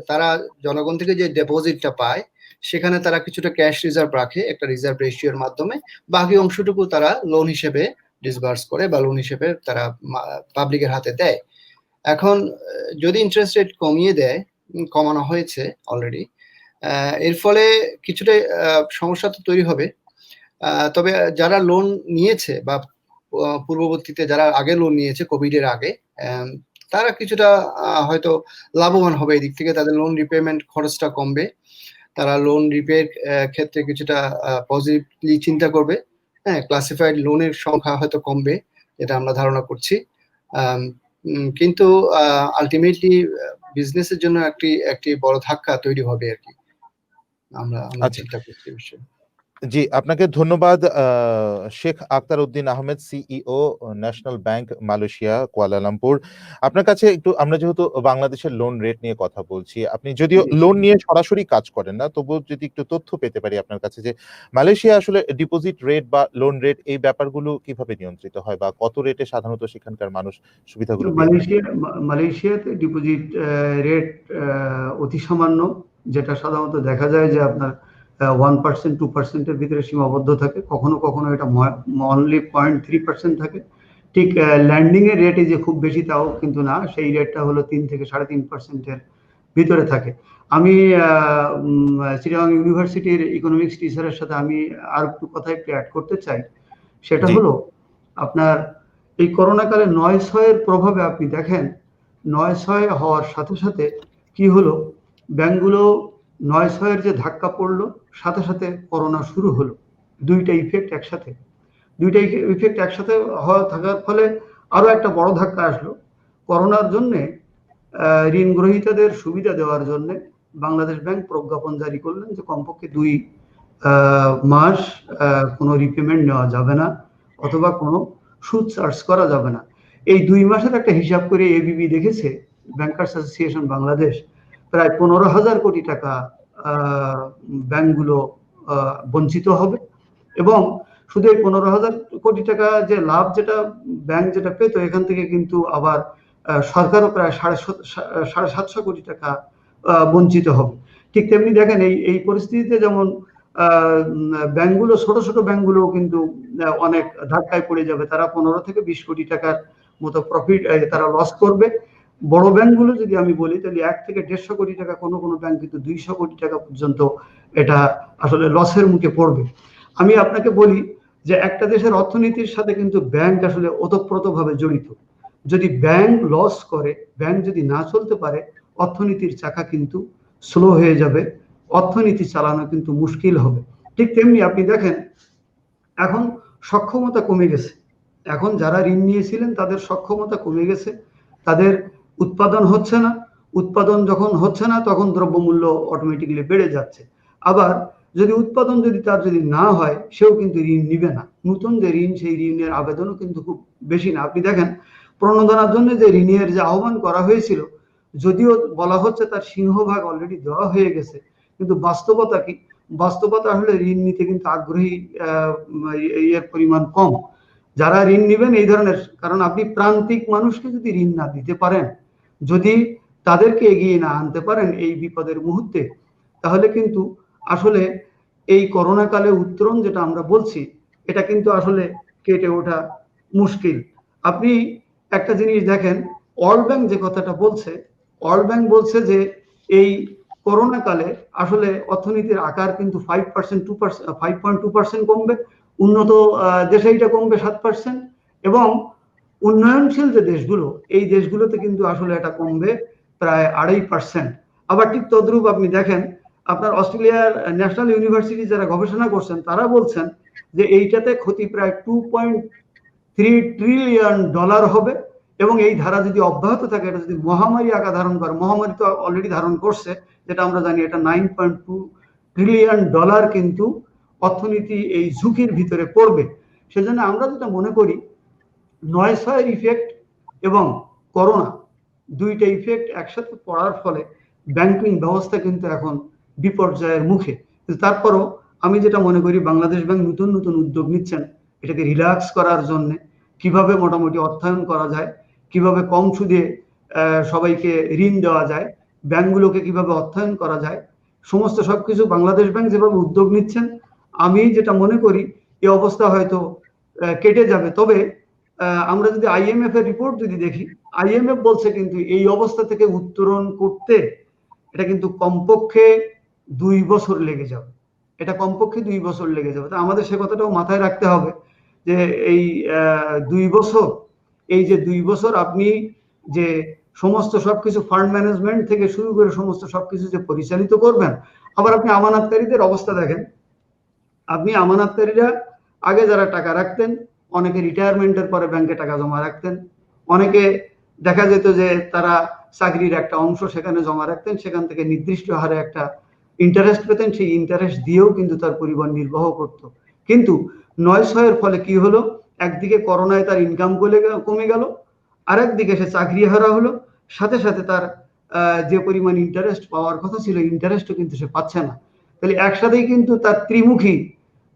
তারা জনগণ থেকে যে ডিপোজিটটা পায় সেখানে তারা কিছুটা ক্যাশ রিজার্ভ রাখে একটা রিজার্ভ রেশিওর মাধ্যমে, বাকি অংশটুকু তারা লোন হিসেবে ডিসবার্স করে বা লোন হিসেবে তারা পাবলিকের হাতে দেয়। এখন যদি ইন্টারেস্ট রেট কমানো হয়েছে অলরেডি, এর ফলে কিছুটা সমস্যা তো তৈরি হবে। তবে যারা লোন নিয়েছে বা পূর্ববর্তীতে যারা আগে লোন নিয়েছে কোভিড এর আগে, তারা কিছুটা হয়তো লাভবান হবে। এই দিক থেকে তাদের লোন রিপেমেন্ট খরচটা কমবে, তারা লোন রিপের ক্ষেত্রে কিছুটা পজিটিভলি চিন্তা করবে। হ্যাঁ, ক্লাসিফাইড লোনের সংখ্যা হয়তো কমবে, এটা আমরা ধারণা করছি। কিন্তু আলটিমেটলি বিজনেসের জন্য একটি বড় ধাক্কা তৈরি হবে আর কি, আমরা চিন্তা করছি বিষয়ে। জি, আপনাকে ধন্যবাদ Sheikh Akhtar Uddin Ahmed, CEO, national bank Malaysia, Kuala Lumpur. আপনার কাছে একটু, আমরা যেহেতু বাংলাদেশের লোন রেট নিয়ে কথা বলছি, আপনি যদিও লোন নিয়ে সরাসরি কাজ করেন না, তবুও যদি একটু তথ্য পেতে পারি আপনার কাছে যে মালয়েশিয়া আসলে ডিপোজিট রেট বা লোন রেট এই ব্যাপারগুলো কিভাবে নিয়ন্ত্রিত হয় বা কত রেটে সাধারণত সেখানকার মানুষ সুবিধাগুলো পেয়ে থাকে? মালয়েশিয়াতে ডিপোজিট রেট অতি সামান্য, যেটা সাধারণত দেখা যায় যে আপনার 1% 2%-এর ভিতরে সীমাবদ্ধ থাকে, কখনো কখনো এটা অনলি 0.3% থাকে। ঠিক ল্যান্ডিং এর রেটে যে খুব বেশি তাও কিন্তু না, সেই রেটটা হলো 3 থেকে 3.5%-এর ভিতরে থাকে। আমি চিটাগং ইউনিভার্সিটির ইকোনমিক্স টিচারের সাথে আমি আর একটু কথা একটু অ্যাড করতে চাই। সেটা হলো আপনার এই করোনা কালে 9/6-এর প্রভাবে আপনি দেখেন 9/6 হওয়ার সাথে সাথে কি হলো, ব্যাংকগুলো 9/6-এর যে ধাক্কা পড়লো সাথে সাথে করোনা শুরু হলো। দুইটা ইফেক্ট একসাথে থাকার ফলে আরো একটা বড় ধাক্কা আসলো। করোনার জন্য ঋণ গ্রহীতাদের সুবিধা দেওয়ার জন্য বাংলাদেশ ব্যাংক প্রজ্ঞাপন জারি করলেন যে কমপক্ষে 2 মাস কোনো রিপেমেন্ট নেওয়া যাবে না অথবা কোনো সুদ চার্জ করা যাবে না। এই 2 মাসের একটা হিসাব করে এবিবি দেখেছে, ব্যাংকার্স অ্যাসোসিয়েশন বাংলাদেশ, প্রায় 15,000 কোটি টাকা ব্যাংকগুলো বঞ্চিত হবে। এবং শুধু এই 15,000 কোটি টাকা যে লাভ যেটা ব্যাংক যেটা পেত, এখান থেকে কিন্তু আবার সরকারও প্রায় 750 কোটি টাকা বঞ্চিত হবে। ঠিক তেমনি দেখেন এই পরিস্থিতিতে যেমন ব্যাংকগুলো, ছোট ছোট ব্যাংকগুলো কিন্তু অনেক ধাক্কায় পড়ে যাবে, তারা 15 থেকে 20 কোটি টাকার মতো প্রফিট তারা লস করবে। বড় ব্যাংকগুলো যদি আমি বলি তাহলে 1 থেকে 150 কোটি টাকা, কোনো কোনো ব্যাংক কিন্তু 200 কোটি টাকা পর্যন্ত এটা আসলে লসের মুখে পড়বে। আমি আপনাকে বলি যে একটা দেশের অর্থনীতির সাথে কিন্তু ব্যাংক আসলে ওতপ্রোতভাবে জড়িত। যদি ব্যাংক লস করে, ব্যাংক যদি না চলতে পারে, অর্থনীতির চাকা কিন্তু স্লো হয়ে যাবে, অর্থনীতি চালানো কিন্তু মুশকিল হবে। ঠিক তেমনি আপনি দেখেন এখন সক্ষমতা কমে গেছে, এখন যারা ঋণ নিয়েছিলেন তাদের সক্ষমতা কমে গেছে, তাদের উৎপাদন হচ্ছে না, উৎপাদন যখন হচ্ছে না তখন দ্রব্যমূল্য অটোমেটিক্যালি বেড়ে যাচ্ছে। আবার যদি উৎপাদন যদি তার যদি না হয়, সেও কিন্তু ঋণ নিবে না। নতুন যে ঋণ, সেই ঋণের আবেদনও কিন্তু খুব বেশি না। আপনি দেখেন প্রণোদনার জন্য যে ঋণের যে আহ্বান করা হয়েছিল, যদিও বলা হচ্ছে তার সিংহভাগ অলরেডি দেওয়া হয়ে গেছে, কিন্তু বাস্তবতা কি? বাস্তবতা আসলে ঋণ নিতে কিন্তু আগ্রহী এর পরিমাণ কম। যারা ঋণ নিবেন এই ধরনের, কারণ আপনি প্রান্তিক মানুষকে যদি ঋণ না দিতে পারেন, যদি তাদেরকে এগিয়ে না আনতে পারেন এই বিপদের মুহূর্তে, তাহলে কিন্তু আসলে এই করোনা কালে উত্তরণ যেটা আমরা বলছি, এটা কিন্তু আসলে কেটে ওঠা মুশকিল। আপনি একটা জিনিস দেখেন, ওয়ার্ল্ড ব্যাংক যে কথাটা বলছে, ওয়ার্ল্ড ব্যাংক বলছে যে এই করোনা কালে আসলে অর্থনীতির আকার কিন্তু 5.2% কমবে, উন্নত দেশে এটা কমবে 7%, এবং উন্নয়নশীল যে দেশগুলো, এই দেশগুলোতে কিন্তু আসলে এটা কমবে প্রায় 2.5%। আবার ঠিক তদ্রূপ আপনি দেখেন, আপনার অস্ট্রেলিয়ার ন্যাশনাল ইউনিভার্সিটি যারা গবেষণা করছেন, তারা বলছেন যে এইটাতে ক্ষতি প্রায় $2.3 ট্রিলিয়ন হবে, এবং এই ধারা যদি অব্যাহত থাকে, এটা যদি মহামারী আকার ধারণ করে, মহামারী তো অলরেডি ধারণ করছে, যেটা আমরা জানি, এটা $9.2 ট্রিলিয়ন কিন্তু অর্থনীতি এই ঝুঁকির ভিতরে পড়বে। সেজন্য আমরা যেটা মনে করি, 9/6 ইফেক্ট এবং করোনা, দুইটা ইফেক্ট একসাথে পড়ার ফলে ব্যাংকিং ব্যবস্থা কিন্তু এখন বিপর্যয়ের মুখে। তারপরও আমি যেটা মনে করি, বাংলাদেশ ব্যাংক নতুন নতুন উদ্যোগ নিচ্ছেন এটাকে রিল্যাক্স করার জন্য, কিভাবে মোটামুটি অর্থায়ন করা যায়, কিভাবে কম সুদে সবাইকে ঋণ দেওয়া যায়, ব্যাংকগুলোকে কিভাবে অর্থায়ন করা যায়, সমস্ত সবকিছু বাংলাদেশ ব্যাংক যেভাবে উদ্যোগ নিচ্ছেন, আমি যেটা মনে করি এই অবস্থা হয়তো কেটে যাবে। তবে আমরা যদি IMF এর রিপোর্ট যদি দেখি, IMF বলছে কিন্তু এই অবস্থা থেকে উত্তরণ করতে এটা কিন্তু কমপক্ষে 2 বছর লেগে যাবে। এটা কমপক্ষে 2 বছর লেগে যাবে। তো আমাদের সে কথাটাও মাথায় রাখতে হবে যে এই 2 বছর, এই যে 2 বছর আপনি যে সমস্ত সবকিছু ফান্ড ম্যানেজমেন্ট থেকে শুরু করে সমস্ত সবকিছু যে পরিচালিত করবেন, আবার আপনি আমানতকারীদের অবস্থা দেখেন। আপনি আমানতকারীরা আগে যারা টাকা রাখতেন, অনেকে রিটায়ারমেন্টের পরে ব্যাংকে টাকা জমা রাখতেন, অনেকে দেখা যেত যে তারা চাকরির একটা অংশ সেখানে জমা রাখতেন, সেখান থেকে নির্দিষ্ট হারে একটা ইন্টারেস্ট পেতেন, সেই ইন্টারেস্ট দিয়েও কিন্তু তার পরিবার নির্বাহ করত। কিন্তু 9/6 ফলে কি হলো, একদিকে করোনায় তার ইনকাম কমে গেল, আর একদিকে সে চাকরি হারা হলো, সাথে সাথে তার যে পরিমাণ ইন্টারেস্ট পাওয়ার কথা ছিল, ইন্টারেস্টও কিন্তু সে পাচ্ছে না। তাহলে একসাথেই কিন্তু তার ত্রিমুখী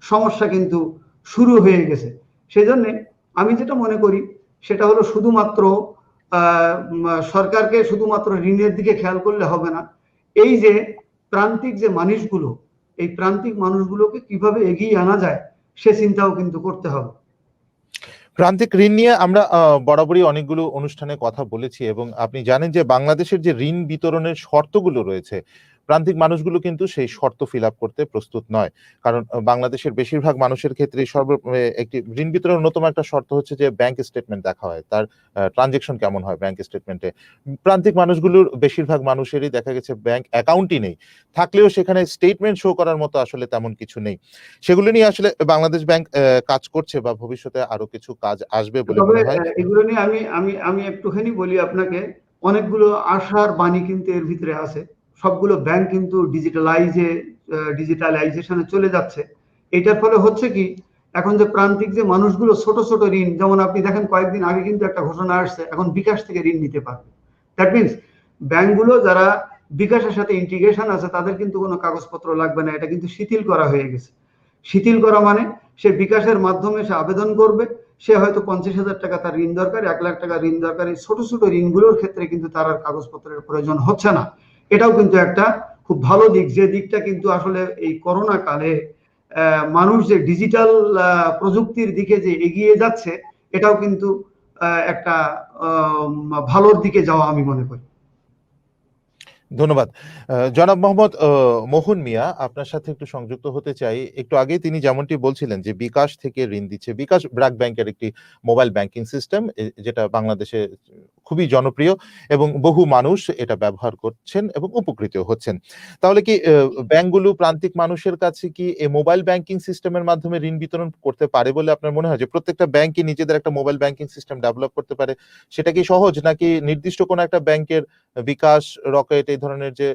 সমস্যা কিন্তু শুরু হয়ে গেছে। সেজন্য আমি যেটা মনে করি সেটা হলো, শুধুমাত্র সরকারকে শুধুমাত্র ঋণের দিকে খেয়াল করলে হবে না, এই যে প্রান্তিক যে মানুষগুলো, এই প্রান্তিক মানুষগুলোকে কিভাবে এগিয়ে আনা যায় সে চিন্তাও কিন্তু করতে হবে। প্রান্তিক ঋণ নিয়ে আমরা বরাবরই অনেকগুলো অনুষ্ঠানে কথা বলেছি, এবং আপনি জানেন যে বাংলাদেশের যে ঋণ বিতরণের শর্তগুলো রয়েছে, প্রান্তিক মানুষগুলো কিন্তু সেই শর্ত ফিল আপ করতে প্রস্তুত নয়। কারণ বাংলাদেশের বেশিরভাগ মানুষের ক্ষেত্রে একটি ঋণ বিতরণের অন্যতম একটা শর্ত হচ্ছে যে ব্যাংক স্টেটমেন্ট দেখা হয়, তার ট্রানজেকশন কেমন হয় ব্যাংক স্টেটমেন্টে। প্রান্তিক মানুষগুলোর বেশিরভাগ মানুষেরই দেখা গেছে ব্যাংক অ্যাকাউন্টই নেই, থাকলেও সেখানে স্টেটমেন্ট শো করার মতো আসলে তেমন কিছু নেই। সেগুলো নিয়ে আসলে বাংলাদেশ ব্যাংক কাজ করছে, বা ভবিষ্যতে আরো কিছু কাজ আসবে বলে তবে মনে হয়। এগুলো নিয়ে আমি একটুখানি বলি আপনাকে, অনেকগুলো আশার বাণী কিন্তু এর ভিতরে আছে। সবগুলো ব্যাংক কিন্তু ডিজিটালাইজেশনে চলে যাচ্ছে। এটার ফলে হচ্ছে কি, এখন যে প্রান্তিক যে মানুষগুলো ছোট ছোট ঋণ, যেমন আপনি দেখেন কয়েকদিন আগে কিন্তু একটা ঘোষণা আসছে, এখন বিকাশ থেকে ঋণ নিতে পারবে। দ্যাট মিনস ব্যাংকগুলো যারা বিকাশের সাথে ইন্টিগ্রেশন আছে, তাদের কিন্তু কোনো কাগজপত্র লাগবে না, এটা কিন্তু শিথিল করা হয়ে গেছে। শিথিল করা মানে সে বিকাশের মাধ্যমে সে আবেদন করবে, সে হয়তো 50,000 টাকা তার ঋণ দরকার, 1 লাখ টাকা ঋণ দরকার, এই ছোট ছোট ঋণগুলোর ক্ষেত্রে কিন্তু তার আর কাগজপত্রের প্রয়োজন হচ্ছে না। এটাও কিন্তু একটা খুব ভালো দিক, যে দিকটা কিন্তু আসলে এই করোনা কালে মানুষ যে ডিজিটাল প্রযুক্তির দিকে যে এগিয়ে যাচ্ছে, এটাও কিন্তু একটা ভালোর দিকে যাওয়া আমি মনে করি। ধন্যবাদ। জনাব মোহাম্মদ মোহন মিয়া, আপনার সাথে একটু সংযুক্ত হতে চাই। একটু আগেই তিনি যেমনটি বলছিলেন যে বিকাশ থেকে ঋণ দিচ্ছে। বিকাশ ব্র্যাক ব্যাংকের একটি মোবাইল ব্যাংকিং সিস্টেম, যেটা বাংলাদেশে খুবই জনপ্রিয় এবং বহু মানুষ এটা ব্যবহার করছেন এবং উপকৃত হচ্ছেন। তাহলে কি ব্যাংকগুলো প্রান্তিক মানুষের কাছে কি এই মোবাইল ব্যাংকিং সিস্টেমের মাধ্যমে ঋণ বিতরণ করতে পারে বলে আপনার মনে হয়? যে প্রত্যেকটা ব্যাংকই নিজেদের একটা মোবাইল ব্যাংকিং সিস্টেম ডেভেলপ করতে পারে, সেটা কি সহজ? নাকি নির্দিষ্ট কোনো একটা ব্যাংকের বিকাশ, রকেট এই ধরনের যে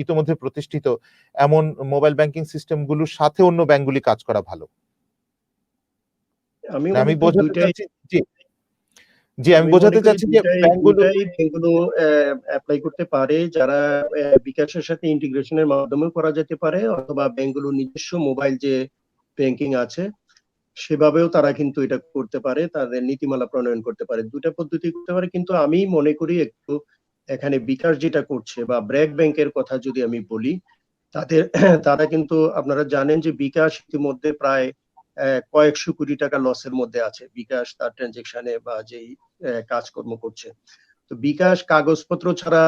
ইতোমধ্যে প্রতিষ্ঠিত এমন মোবাইল ব্যাংকিং সিস্টেমগুলোর সাথে অন্য ব্যাংকগুলি কাজ করা ভালো? আমি মানে মনে আমি করি বোঝাতে দুইটাই চাচ্ছি জি, জি আমি আমি মনে বোঝাতে করি চাচ্ছি যে ব্যাংকগুলো দুইটাই ব্যাংকগুলো অ্যাপ্লাই করতে পারে, যারা বিকাশের সাথে ইন্টিগ্রেশনের মাধ্যমেও করা যেতে পারে, অথবা ব্যাংকগুলো নিজস্ব মোবাইল যে ব্যাংকিং আছে সেভাবেও তারা কিন্তু এটা করতে পারে, তাদের নীতিমালা প্রণয়ন করতে পারে, দুটা পদ্ধতি করতে পারে। কিন্তু আমি মনে করি একটু এখানে বিকাশ যেটা করছে বা ব্র্যাক ব্যাংকের কথা যদি আমি বলি, তাদের তারা কিন্তু আপনারা জানেন যে বিকাশ ইতিমধ্যে প্রায় কয়েকশো কোটি টাকা লসের মধ্যে আছে, বিকাশ তার ট্রানজেকশনে বা যেই কাজকর্ম করছে। তো বিকাশ কাগজপত্র ছাড়া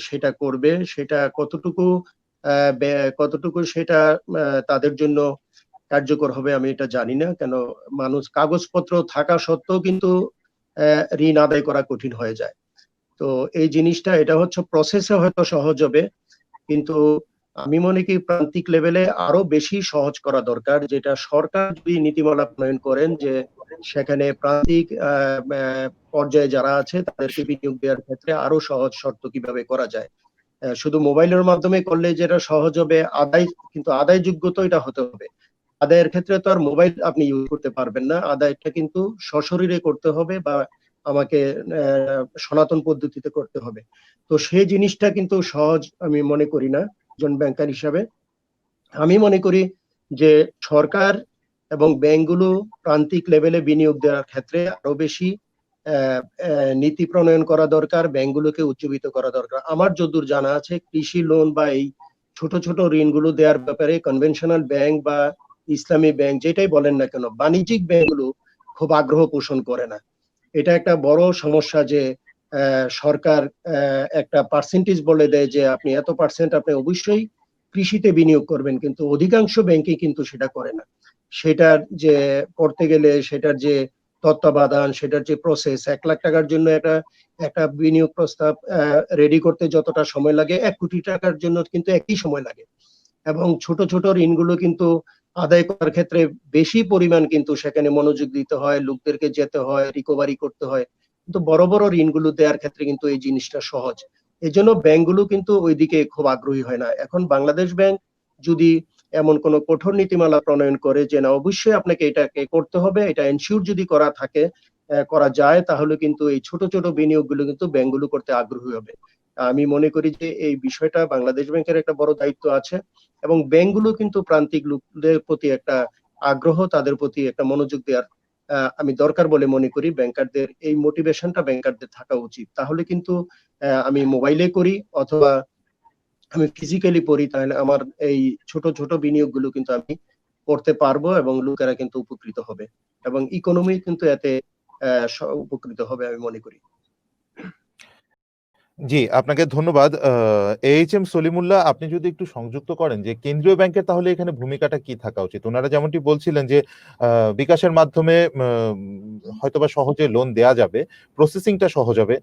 সেটা করবে, সেটা কতটুকু সেটা তাদের জন্য কার্যকর হবে আমি এটা জানি না। কেন মানুষ কাগজপত্র থাকা সত্ত্বেও কিন্তু ঋণ আদায় করা কঠিন হয়ে যায়। তো এই জিনিসটা এটা হচ্ছে প্রসেসে হয়তো সহজ হবে, কিন্তু আমি মনে করি প্রান্তিক লেভেলে আরো বেশি সহজ করা দরকার, যেটা সরকার যদি নীতিমালা প্রণয়ন করেন যে সেখানে প্রান্তিক পর্যায়ে যারা আছে তাদেরকে বিনিয়োগ দেওয়ার ক্ষেত্রে আরো সহজ শর্ত কিভাবে করা যায়। শুধু মোবাইলের মাধ্যমে করলে যেটা সহজ হবে, কিন্তু আদায়যোগ্য তো এটা হতে হবে। আদায়ের ক্ষেত্রে তো আর মোবাইল আপনি ইউজ করতে পারবেন না, আদায়টা কিন্তু সশরীরে করতে হবে বা আমাকে সনাতন পদ্ধতিতে করতে হবে। তো সেই জিনিসটা কিন্তু সহজ আমি মনে করি না একজন ব্যাংকার হিসাবে। আমি মনে করি যে সরকার এবং ব্যাংকগুলো প্রান্তিক লেভেলে বিনিয়োগ দেওয়ার ক্ষেত্রে আরো বেশি নীতি প্রণয়ন করা দরকার, ব্যাংকগুলোকে উজ্জীবিত করা দরকার। আমার যতদূর জানা আছে কৃষি লোন বা এই ছোট ছোট ঋণগুলো দেওয়ার ব্যাপারে কনভেনশনাল ব্যাংক বা ইসলামী ব্যাংক যেটাই বলেন না কেন, বাণিজ্যিক ব্যাংকগুলো খুব আগ্রহ পোষণ করে না। এটা একটা বড় সমস্যা যে সরকার একটা পার্সেন্টেজ বলে দেয় যে আপনি এত পার্সেন্ট আপনি অবশ্যই কৃষিতে বিনিয়োগ করবেন, কিন্তু অধিকাংশ ব্যাংকে কিন্তু সেটা করে না। সেটার যে করতে গেলে সেটার যে তত্ত্বাবধান, সেটার যে প্রসেস, 1 লাখ টাকার জন্য একটা বিনিয়োগ প্রস্তাব রেডি করতে যতটা সময় লাগে 1 কোটি টাকার জন্য কিন্তু একই সময় লাগে। এবং ছোট ছোট ঋণগুলো কিন্তু আদায় করার ক্ষেত্রে বেশি পরিমাণ কিন্তু সেখানে মনোযোগ দিতে হয়, লোকদেরকে যেতে হয়, রিকভারি করতে হয়। কিন্তু বড় বড় ঋণগুলো দেওয়ার ক্ষেত্রে কিন্তু এই জিনিসটা সহজ। এজন্য ব্যাংকগুলো কিন্তু ওইদিকে খুব আগ্রহী হয় না। এখন বাংলাদেশ ব্যাংক যদি এমন কোন কঠোর নীতিমালা প্রণয়ন করে যে না অবশ্যই আপনাকে এটাকে করতে হবে, এটা এনশিওর যদি করা থাকে, করা যায়, তাহলে কিন্তু এই ছোট ছোট বিনিয়োগগুলো কিন্তু ব্যাংকগুলো করতে আগ্রহী হবে। আমি মনে করি যে এই বিষয়টা বাংলাদেশ ব্যাংকের একটা বড় দায়িত্ব আছে, এবং ব্যাংকগুলো কিন্তু প্রান্তিক লোকদের প্রতি একটা আগ্রহ, তাদের প্রতি একটা মনোযোগ দেওয়ার আমি দরকার বলে মনে করি। ব্যাংকারদের এই মোটিভেশনটা ব্যাংকারদের থাকা উচিত। তাহলে কিন্তু আমি মোবাইলে করি অথবা আমি ফিজিক্যালি পড়ি, তাহলে আমার এই ছোট ছোট বিনিয়োগগুলো কিন্তু আমি করতে পারবো এবং লোকেরা কিন্তু উপকৃত হবে এবং ইকোনমি কিন্তু এতে উপকৃত হবে আমি মনে করি। জি, আপনাকে ধন্যবাদ। এইচ.এম. সলিমুল্লাহ, আপনি যদি একটু সংযুক্ত করেন যে কেন্দ্রীয় ব্যাংকের তাহলে এখানে ভূমিকাটা কি থাকা উচিত? উনারা যেমনটি বলছিলেন যে বিকাশের মাধ্যমে হয়তোবা সহজে লোন দেয়া যাবে, প্রসেসিংটা সহজ হবে।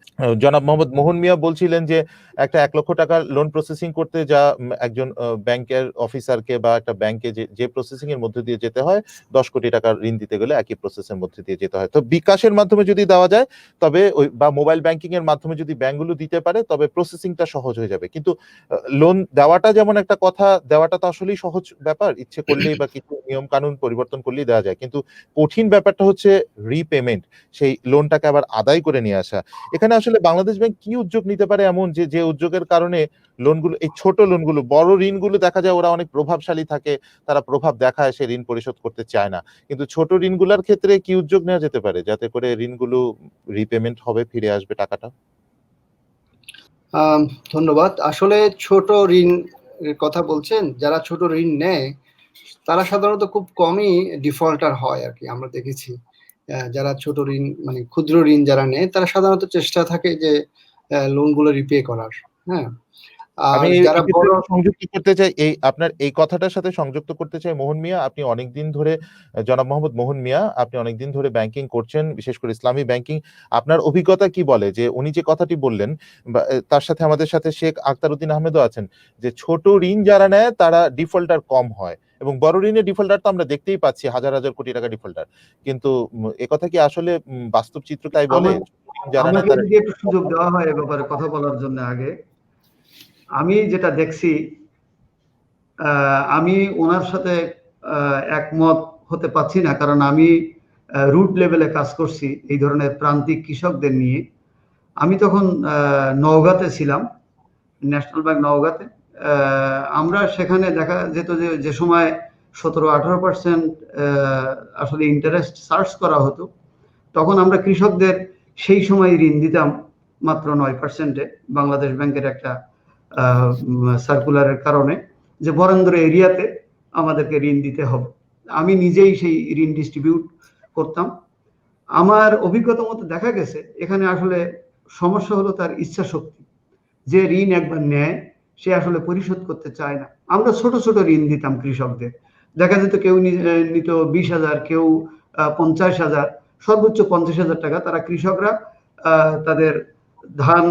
জনাব মোহাম্মদ মোহন মিয়া বলছিলেন যে একটা ১ লক্ষ টাকার লোন প্রসেসিং করতে যা একজন ব্যাংকের অফিসারকে বা একটা ব্যাংকে যে প্রসেসিং এর মধ্যে দিয়ে যেতে হয়, ১০ কোটি টাকার ঋণ দিতে গেলে একই প্রসেসের মধ্যে দিয়ে যেতে হয়। তো বিকাশের মাধ্যমে যদি দেওয়া যায় তবে বা মোবাইল ব্যাংকিং এর মাধ্যমে যদি ব্যাংকগুলো দিতে পারে তবে প্রসেসিংটা সহজ হয়ে যাবে। কিন্তু লোন দেওয়াটা যেমন একটা কথা, দেওয়াটা তো আসলেই সহজ ব্যাপার। ইচ্ছে করলেই বা কিছু নিয়ম কানুন পরিবর্তন করলেই দেওয়া যায়। কিন্তু কঠিন ব্যাপারটা হচ্ছে রিপেমেন্ট, সেই লোনটাকে আবার আদায় করে নিয়ে আসা। এখানে আসলে বাংলাদেশ ব্যাংক কি উদ্যোগ নিতে পারে এমন যে উদ্যোগের কারণে লোনগুলো, এই ছোট লোনগুলো, বড় ঋণগুলো দেখা যায় ওরা অনেক প্রভাবশালী থাকে, তারা প্রভাব দেখায়, সে ঋণ পরিশোধ করতে চায় না। কিন্তু ছোট ঋণগুলোর ক্ষেত্রে কি উদ্যোগ নেওয়া যেতে পারে যাতে করে ঋণগুলো রিপেমেন্ট হবে, ফিরে আসবে টাকাটা? ধন্যবাদ। আসলে ছোট ঋণ এর কথা বলছেন, যারা ছোট ঋণ নেয় তারা সাধারণত খুব কমই ডিফল্টার হয় আর কি, আমরা দেখেছি। যারা ছোট ঋণ মানে ক্ষুদ্র ঋণ যারা নেয় তারা সাধারণত চেষ্টা থাকে যে লোনগুলো রিপে করার। হ্যাঁ, আমি আর যারা এক্ষেত্রে বড় সংযুক্ত করতে চাই আপনার এই কথাটার সাথে সংযুক্ত করতে চাই মোহন মিয়া। আপনি অনেকদিন ধরে জনাব মোহাম্মদ মোহন মিয়া, আপনি অনেকদিন ধরে ব্যাংকিং করছেন, বিশেষ করে ইসলামী ব্যাংকিং। আপনার অভিজ্ঞতা কি বলে যে উনি যে কথাটি বললেন বা তার সাথে আমাদের সাথে শেখ আখতারউদ্দিন আহমেদও আছেন যে ছোট ঋণ যারা নেয় তারা ডিফল্টার কম হয় এবং বড় ঋণের ডিফল্টার তো আমরা দেখতেই পাচ্ছি হাজার হাজার কোটি টাকা ডিফল্টার। কিন্তু একথা কি আসলে বাস্তব চিত্র তাই বলে? আমার ঋণ যারা নেয় আমাকে তারা যদি একটু সুযোগ দেওয়া হয় এ ব্যাপারে কথা বলার জন্য আগে, আমি যেটা দেখছি, আমি ওনার সাথে একমত হতে পারছি না, কারণ আমি রুট লেভেলে কাজ করছি এই ধরনের প্রান্তিক কৃষকদের নিয়ে। আমি তখন নওগাঁতে ছিলাম, ন্যাশনাল ব্যাংক নওগাঁতে। আমরা সেখানে দেখা যেত যে যে সময় 17-18% আসলে ইন্টারেস্ট চার্জ করা হতো, তখন আমরা কৃষকদের সেই সময় ঋণ দিতাম মাত্র 9%-এ, বাংলাদেশ ব্যাংকের একটা সার্কুলারের কারণে, যে বরেন্দ্র এরিয়াতে আমাদেরকে ঋণ দিতে হবে। আমি নিজেই সেই ঋণ ডিস্ট্রিবিউট করতাম। আমার অভিজ্ঞতা মতো দেখা গেছে এখানে আসলে সমস্যা হলো তার ইচ্ছা শক্তি। যে ঋণ একবার নেয় সে আসলে পরিশোধ করতে চায় না। আমরা ছোট ছোট ঋণ দিতাম কৃষকদের, দেখা যেত কেউ নিত 20,000, কেউ 50,000, সর্বোচ্চ 50,000 টাকা। তারা কৃষকরা তাদের ধান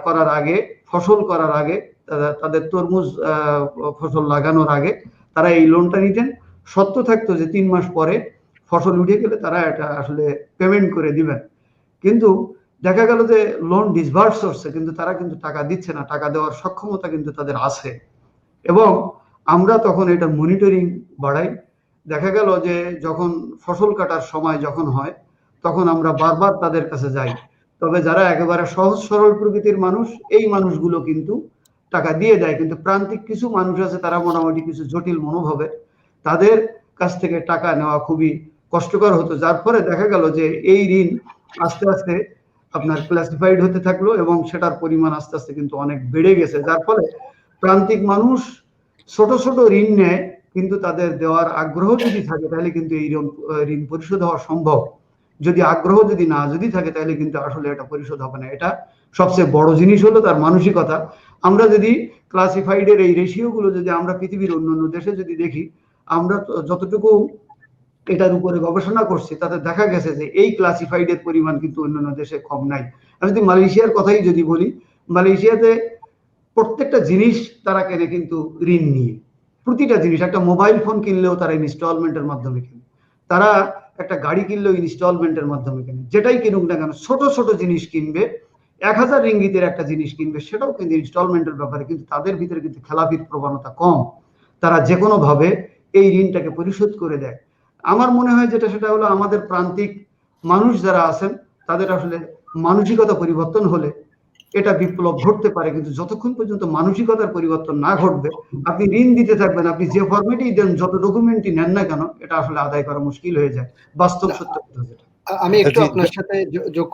করার আগে, ফসল করার আগে, তাদের তরমুজ ফসল লাগানোর আগে তারা এই লোনটা নিতেন। শর্ত থাকতো যে 3 মাস পরে ফসল উঠে গেলে তারা এটা আসলে পেমেন্ট করে দিবেন। কিন্তু দেখা গেল যে লোন ডিসবার্স হচ্ছে কিন্তু তারা কিন্তু টাকা দিচ্ছে না, টাকা দেওয়ার সক্ষমতা কিন্তু তাদের আছে। এবং আমরা তখন এটা মনিটরিং বাড়াই। দেখা গেল যে যখন ফসল কাটার সময় যখন হয় তখন আমরা বারবার তাদের কাছে যাই। তবে যারা একেবারে সহজ সরল প্রকৃতির মানুষ, এই মানুষগুলো কিন্তু টাকা দিয়ে দেয়। কিন্তু প্রান্তিক কিছু মানুষ আছে, তারা মোটামুটি কিছু জটিল মনোভাবের, তাদের কাছ থেকে টাকা নেওয়া খুবই কষ্টকর হতো। যার ফলে দেখা গেল যে এই ঋণ আস্তে আস্তে আপনার ক্লাসিফাইড হতে থাকলো এবং সেটার পরিমাণ আস্তে আস্তে কিন্তু অনেক বেড়ে গেছে। যার ফলে প্রান্তিক মানুষ ছোট ছোট ঋণ নেয়, কিন্তু তাদের দেওয়ার আগ্রহ যদি থাকে তাহলে কিন্তু এই ঋণ পরিশোধ হওয়া সম্ভব। যদি আগ্রহ যদি না থাকে তাহলে কিন্তু আসলে এটা পরিশোধ হবে না। এটা সবচেয়ে বড় জিনিস হলো তার মানসিকতা। আমরা যদি ক্লাসিফাইডের এই রেশিও গুলো যদি আমরা পৃথিবীর অন্যান্য দেশে যদি দেখি, আমরা যতটুকু এটার উপরে গবেষণা করছি তাতে দেখা গেছে যে এই ক্লাসিফাইডের পরিমাণ কিন্তু অন্যান্য দেশে কম নাই। আমি যদি মালয়েশিয়ার কথাই যদি বলি, মালয়েশিয়াতে প্রত্যেকটা জিনিস তারা কেনে কিন্তু ঋণ নিয়ে। প্রতিটা জিনিস, একটা মোবাইল ফোন কিনলেও তারা ইনস্টলমেন্টের মাধ্যমে কেনে, তারা একটা গাড়ি কিনলেও ইনস্টলমেন্টের মাধ্যমে কেনে। যেটাই কিনুক না কেন, ছোট ছোট জিনিস কিনবে, 1000 রিঙ্গিতের একটা জিনিস কিনবে, সেটাও কিন্তু ইনস্টলমেন্টের ব্যাপারে। কিন্তু তাদের ভিতরে কিন্তু খেলাপির প্রবণতা কম, তারা যে কোনো ভাবে এই ঋণটাকে পরিশোধ করে দেয়। আমার মনে হয় যেটা সেটা হলো আমাদের প্রান্তিক মানুষ যারা আছেন তাদের আসলে মানসিকতা পরিবর্তন হলে এটা বিপ্লব ঘটতে পারে। কিন্তু যতক্ষণ পর্যন্ত মানসিকতার পরিবর্তন না ঘটবে, আপনি ঋণ দিতে থাকবেন, আপনি যে ফরম্যাটেই দেন, যত ডকুমেন্টই নেন না কেন, এটা আসলে আদায় করা মুশকিল হয়ে যায়। বাস্তব সত্য কথা যেটা। আমি একটু আপনার সাথে যোগ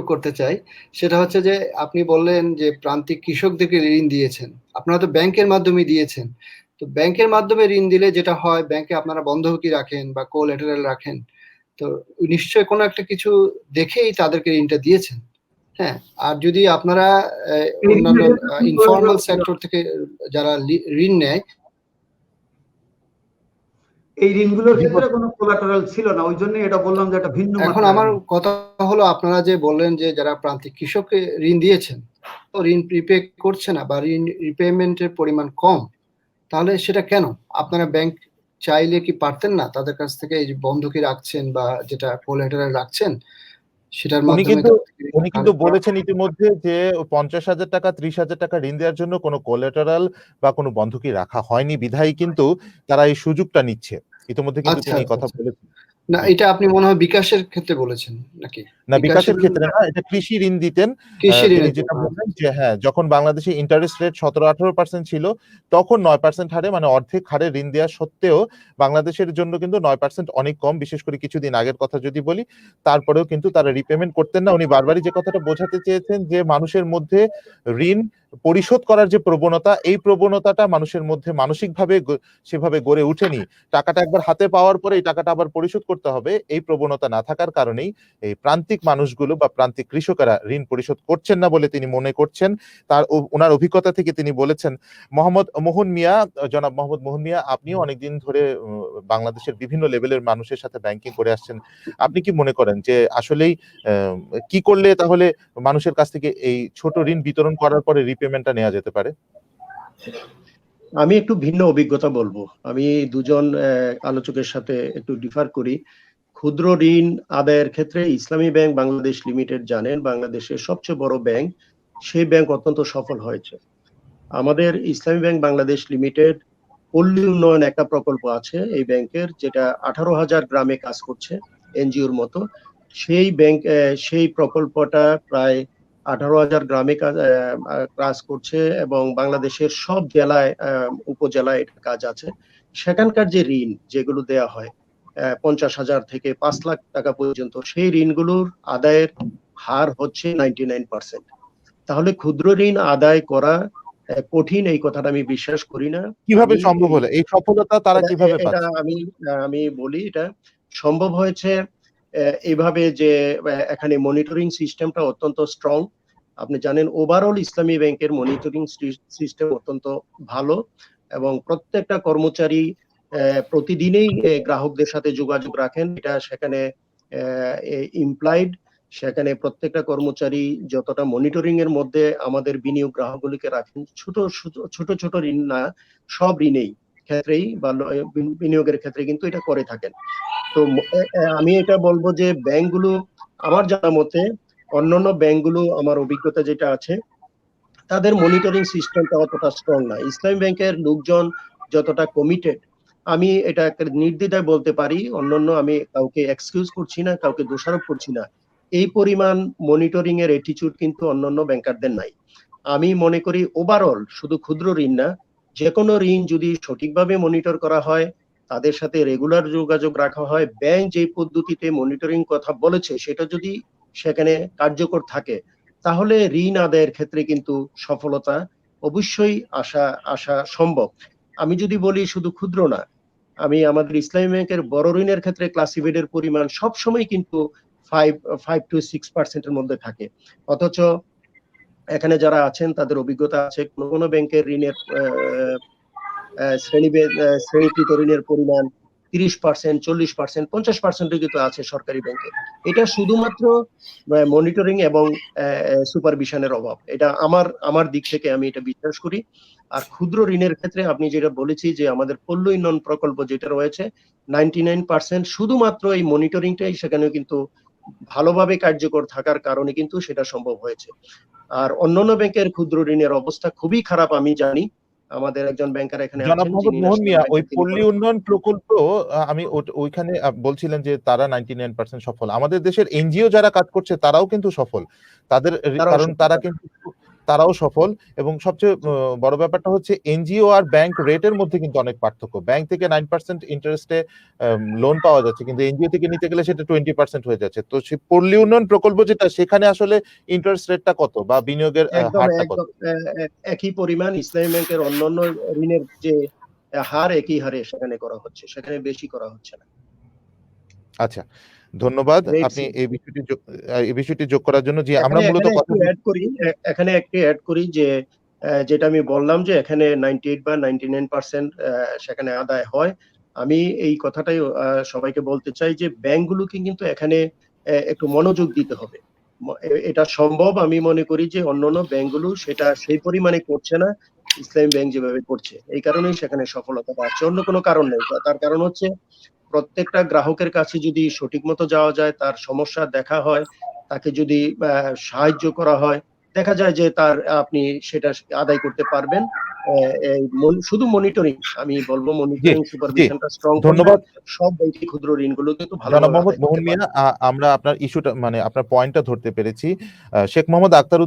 করতে চাই, সেটা হচ্ছে যে আপনি বললেন যে প্রান্তিক কৃষকদেরকে ঋণ দিয়েছেন, আপনারা তো ব্যাংকের মাধ্যমে দিয়েছেন। তো ব্যাংকের মাধ্যমে ঋণ দিলে যেটা হয়, ব্যাংকে আপনারা বন্ধকি রাখেন বা কোল্যাটারাল রাখেন, তো নিশ্চয়ই কোনো একটা কিছু দেখেই তাদেরকে ঋণটা দিয়েছেন। হ্যাঁ, আর যদি আপনারা অন্যান্য ইনফর্মাল সেক্টর থেকে যারা ঋণ নেয়, এই ঋণগুলোর ক্ষেত্রে কোনো কোলাটারাল ছিল না, ওই জন্য এটা বললাম যে এটা ভিন্ন। এখন আমার কথা হলো, আপনারা যে বললেন যে যারা প্রান্তিক কৃষককে ঋণ দিয়েছেন তো ঋণ রিপে করছে না বা ঋণ রিপেমেন্টের পরিমাণ কম, তাহলে সেটা কেন? আপনারা ব্যাংক চাইলে কি পারতেন না তাদের কাছ থেকে এই যে বন্ধকি রাখছেন বা যেটা কোল্যাটারাল রাখছেন সেটার মাধ্যমে? উনি কিন্তু বলেছেন ইতিমধ্যে যে 50,000 টাকা 30,000 টাকা ঋণ দেওয়ার জন্য কোনো কোল্যাটারাল বা কোনো বন্ধকি রাখা হয়নি, বিধায়ী কিন্তু তারা এই সুযোগটা নিচ্ছে। ইতিমধ্যে কিন্তু তিনি কথা বলেছেন। না, এটা আপনি মনে হয় বিকাশের ক্ষেত্রে বলেছেন নাকি? না, বিকাশের ক্ষেত্রে না, এটা কৃষি ঋণ দিতেন। তিনি যেটা বললেন যে হ্যাঁ, যখন বাংলাদেশে ইন্টারেস্ট রেট 17-18% ছিল, তখন 9% হারে, মানে অর্ধেক হারে ঋণ দেওয়া সত্ত্বেও বাংলাদেশের জন্য কিন্তু 9% অনেক কম। বিশেষ করে কিছুদিন আগের কথা যদি বলি, তারপরেও কিন্তু তারা রিপেমেন্ট করতেন না। উনি বারবারই যে কথাটা বোঝাতে চেয়েছেন যে মানুষের মধ্যে ঋণ পরিশোধ করার যে প্রবণতা, এই প্রবণতাটা মানুষের মধ্যে মানসিকভাবে সেভাবে গড়ে উঠেনি। টাকাটা একবার হাতে পাওয়ার পরে এই টাকাটা আবার পরিশোধ করতে হবে, এই প্রবণতা না থাকার কারণেই এই প্রান্তিক মানুষগুলো বা প্রান্তিক কৃষকেরা ঋণ পরিশোধ করছেন না বলে তিনি মনে করছেন। ওনার অভিজ্ঞতা থেকে তিনি বলেছেন। জনাব মোহাম্মদ মোহন মিয়া, আপনিও অনেকদিন ধরে বাংলাদেশের বিভিন্ন লেভেলের মানুষের সাথে ব্যাংকিং করে আসছেন। আপনি কি মনে করেন যে আসলেই কি করলে তাহলে মানুষের কাছ থেকে এই ছোট ঋণ বিতরণ করার পরে রিপেমেন্টটা নেওয়া যেতে পারে? আমি একটু ভিন্ন অভিজ্ঞতা বলবো। আমি দুজন আলোচকের সাথে একটু ডিফার করি। ক্ষুদ্র ঋণ আদায়ের ক্ষেত্রে ইসলামী ব্যাংক বাংলাদেশ লিমিটেড, জানেন বাংলাদেশের সবচেয়ে বড় ব্যাংক, সেই ব্যাংক অত্যন্ত সফল হয়েছে। আমাদের ইসলামী ব্যাংক বাংলাদেশ লিমিটেড পল্লী উন্নয়ন একটা প্রকল্প আছে এই ব্যাংকের, যেটা 18,000 গ্রামে কাজ করছে এনজিওর মতো। সেই ব্যাংক সেই প্রকল্পটা প্রায় 18,000 গ্রামে কাজ করছে এবং বাংলাদেশের সব জেলায় উপজেলায় এটা কাজ আছে। সেখানকার যে ঋণ যেগুলো দেয়া হয় 50,000 থেকে 5 লাখ টাকা পর্যন্ত, সেই ঋণগুলোর আদায়ের হার হচ্ছে 99%। তাহলে ক্ষুদ্র ঋণ আদায় করা কঠিন এই কথাটা আমি বিশ্বাস করি না। কিভাবে সম্ভব হলো এই সফলতা তারা কিভাবে এটা পাচ্ছে? আমি বলি, এটা সম্ভব হয়েছে এইভাবে যে এখানে মনিটরিং সিস্টেমটা অত্যন্ত স্ট্রং। আপনি জানেন ওভারঅল ইসলামী ব্যাংকের মনিটরিং সিস্টেম অত্যন্ত ভালো এবং প্রত্যেকটা কর্মচারী প্রতিদিনই গ্রাহকদের সাথে যোগাযোগ রাখেন। এটা সেখানে ইমপ্লাইড। সেখানে প্রত্যেকটা কর্মচারী যতটা মনিটরিং এর মধ্যে আমাদের বিনিয়োগ গ্রাহকগুলিকে রাখেন, ছোট ছোট ঋণ না, সব ঋণেই ক্ষেত্রেই বা বিনিয়োগের ক্ষেত্রে কিন্তু এটা করে থাকেন। তো আমি এটা বলবো যে ব্যাংকগুলো, আমার জানা মতে অন্যান্য ব্যাংকগুলো, আমার অভিজ্ঞতা যেটা আছে, তাদের মনিটরিং সিস্টেমটা অতটা স্ট্রং না। ইসলামী ব্যাংকের লোকজন যতটা কমিটেড, আমি এটা নির্দ্বিধায় বলতে পারি, অন্যান্য, আমি কাউকে এক্সকিউজ করছি না, কাউকে দোষারোপ করছি না, এই পরিমাণ মনিটরিং এর অ্যাটিটিউড কিন্তু অন্যান্য ব্যাংকারদের নাই। আমি মনে করি ওভারঅল শুধু ক্ষুদ্র ঋণ না, যে কোনো ঋণ যদি সঠিকভাবে মনিটর করা হয়, তাদের সাথে রেগুলার যোগাযোগ রাখা হয়, ব্যাংক যে পদ্ধতিতে মনিটরিং কথা বলেছে সেটা যদি সেখানে কার্যকর থাকে, তাহলে ঋণ আদায়ের ক্ষেত্রে কিন্তু সফলতা অবশ্যই আসা সম্ভব। আমি যদি বলি শুধু ক্ষুদ্র না, আমি আমাদের ইসলামী ব্যাংকের বড় ঋণের ক্ষেত্রে ক্লাসিফাইডের পরিমাণ সবসময় কিন্তু 5 to 6% এর মধ্যে থাকে। অথচ এখানে যারা আছেন তাদের অভিজ্ঞতা আছে, কোনো ব্যাংকের ঋণের শ্রেণীকৃত ঋণের পরিমাণ 30%, 40%, 50% কিন্তু আছে সরকারি ব্যাংকে। এটা শুধুমাত্র মনিটরিং এবং সুপারভিশনের অভাব। এটা আমার দিক থেকে আমি এটা বিশ্বাস করি। আর ক্ষুদ্র ঋণের ক্ষেত্রে আপনি যেটা বলেছি যে আমাদের পল্লী উন্নয়ন প্রকল্প যেটা রয়েছে, 99% শুধুমাত্র এই মনিটরিংটাই সেখানে কিন্তু ভালোভাবে কার্যকর থাকার কারণে কিন্তু সেটা সম্ভব হয়েছে। আর অন্যান্য ব্যাংকের ক্ষুদ্র ঋণের অবস্থা খুবই খারাপ, আমি জানি। আমাদের একজন ব্যাংকার এখানে জনাব আছেন, মোহাম্মদ যিনি মোহন মিয়া, ওই তিনি পল্লী উন্নয়ন প্রকল্প আমি ওইখানে বলছিলেন যে তারা 99% সফল। আমাদের দেশের এনজিও যারা কাজ করছে তারাও কিন্তু সফল। তাদের কারণ তারা কিন্তু তারাও সফল এবং সবচেয়ে বড় ব্যাপারটা হচ্ছে এনজিও আর ব্যাংক রেটের মধ্যে কিন্তু অনেক পার্থক্য। ব্যাংক থেকে 9% ইন্টারেস্টে লোন পাওয়া যাচ্ছে, কিন্তু এনজিও থেকে নিতে গেলে সেটা 20% হয়ে যাচ্ছে। তো সেই পল্লী উন্নয়ন প্রকল্প যেটা, সেখানে আসলে ইন্টারেস্ট রেটটা কত বা বিনিয়োগের হারটা কত? একই পরিমাণ ইসলামী ব্যাংকের অন্যান্য ঋণের যে হার, একই হারে সেখানে করা হচ্ছে, সেখানে বেশি করা হচ্ছে না। আচ্ছা, ধন্যবাদ আপনি এই বিষয়টি যোগ করার জন্য। যে আমরা মূলত কথা এখানে একটু অ্যাড করি যে যেটা আমি বললাম যে এখানে 98 বা 99% সেখানে আদায় হয়। আমি এই কথাটাই সবাইকে বলতে চাই যে ব্যাংকগুলোকে কিন্তু এখানে একটু মনোযোগ দিতে হবে। এটা সম্ভব, আমি মনে করি যে অন্যান্য ব্যাংকগুলো সেটা সেই পরিমাণে করছে না, ইসলামী ব্যাংক যেভাবে করছে। এই কারণেই সেখানে সফলতা পাচ্ছে, অন্য কোনো কারণ নেই। তার কারণ হচ্ছে প্রত্যেকটা গ্রাহকের কাছে যদি সঠিক মতো যাওয়া যায়, তার সমস্যা দেখা হয়, তাকে যদি সাহায্য করা হয়, দেখা যায় যে আপনি সেটা আদায় করতে পারবেন শুধু মনিটরিং, আমি বলবো জি মনিটরিং জি সুপারভিশনটা স্ট্রং করলে ধন্যবাদ সব ব্যাংকই ক্ষুদ্র ঋণগুলো কিন্তু জনাব ভালোভাবে মোহাম্মদ আদায় মোহন করতে মিয়া, পারবে। আমরা আপনার ইস্যুটা মানে আপনার পয়েন্টটা ধরতে পেরেছি। শেখ মোহাম্মদ আক্তার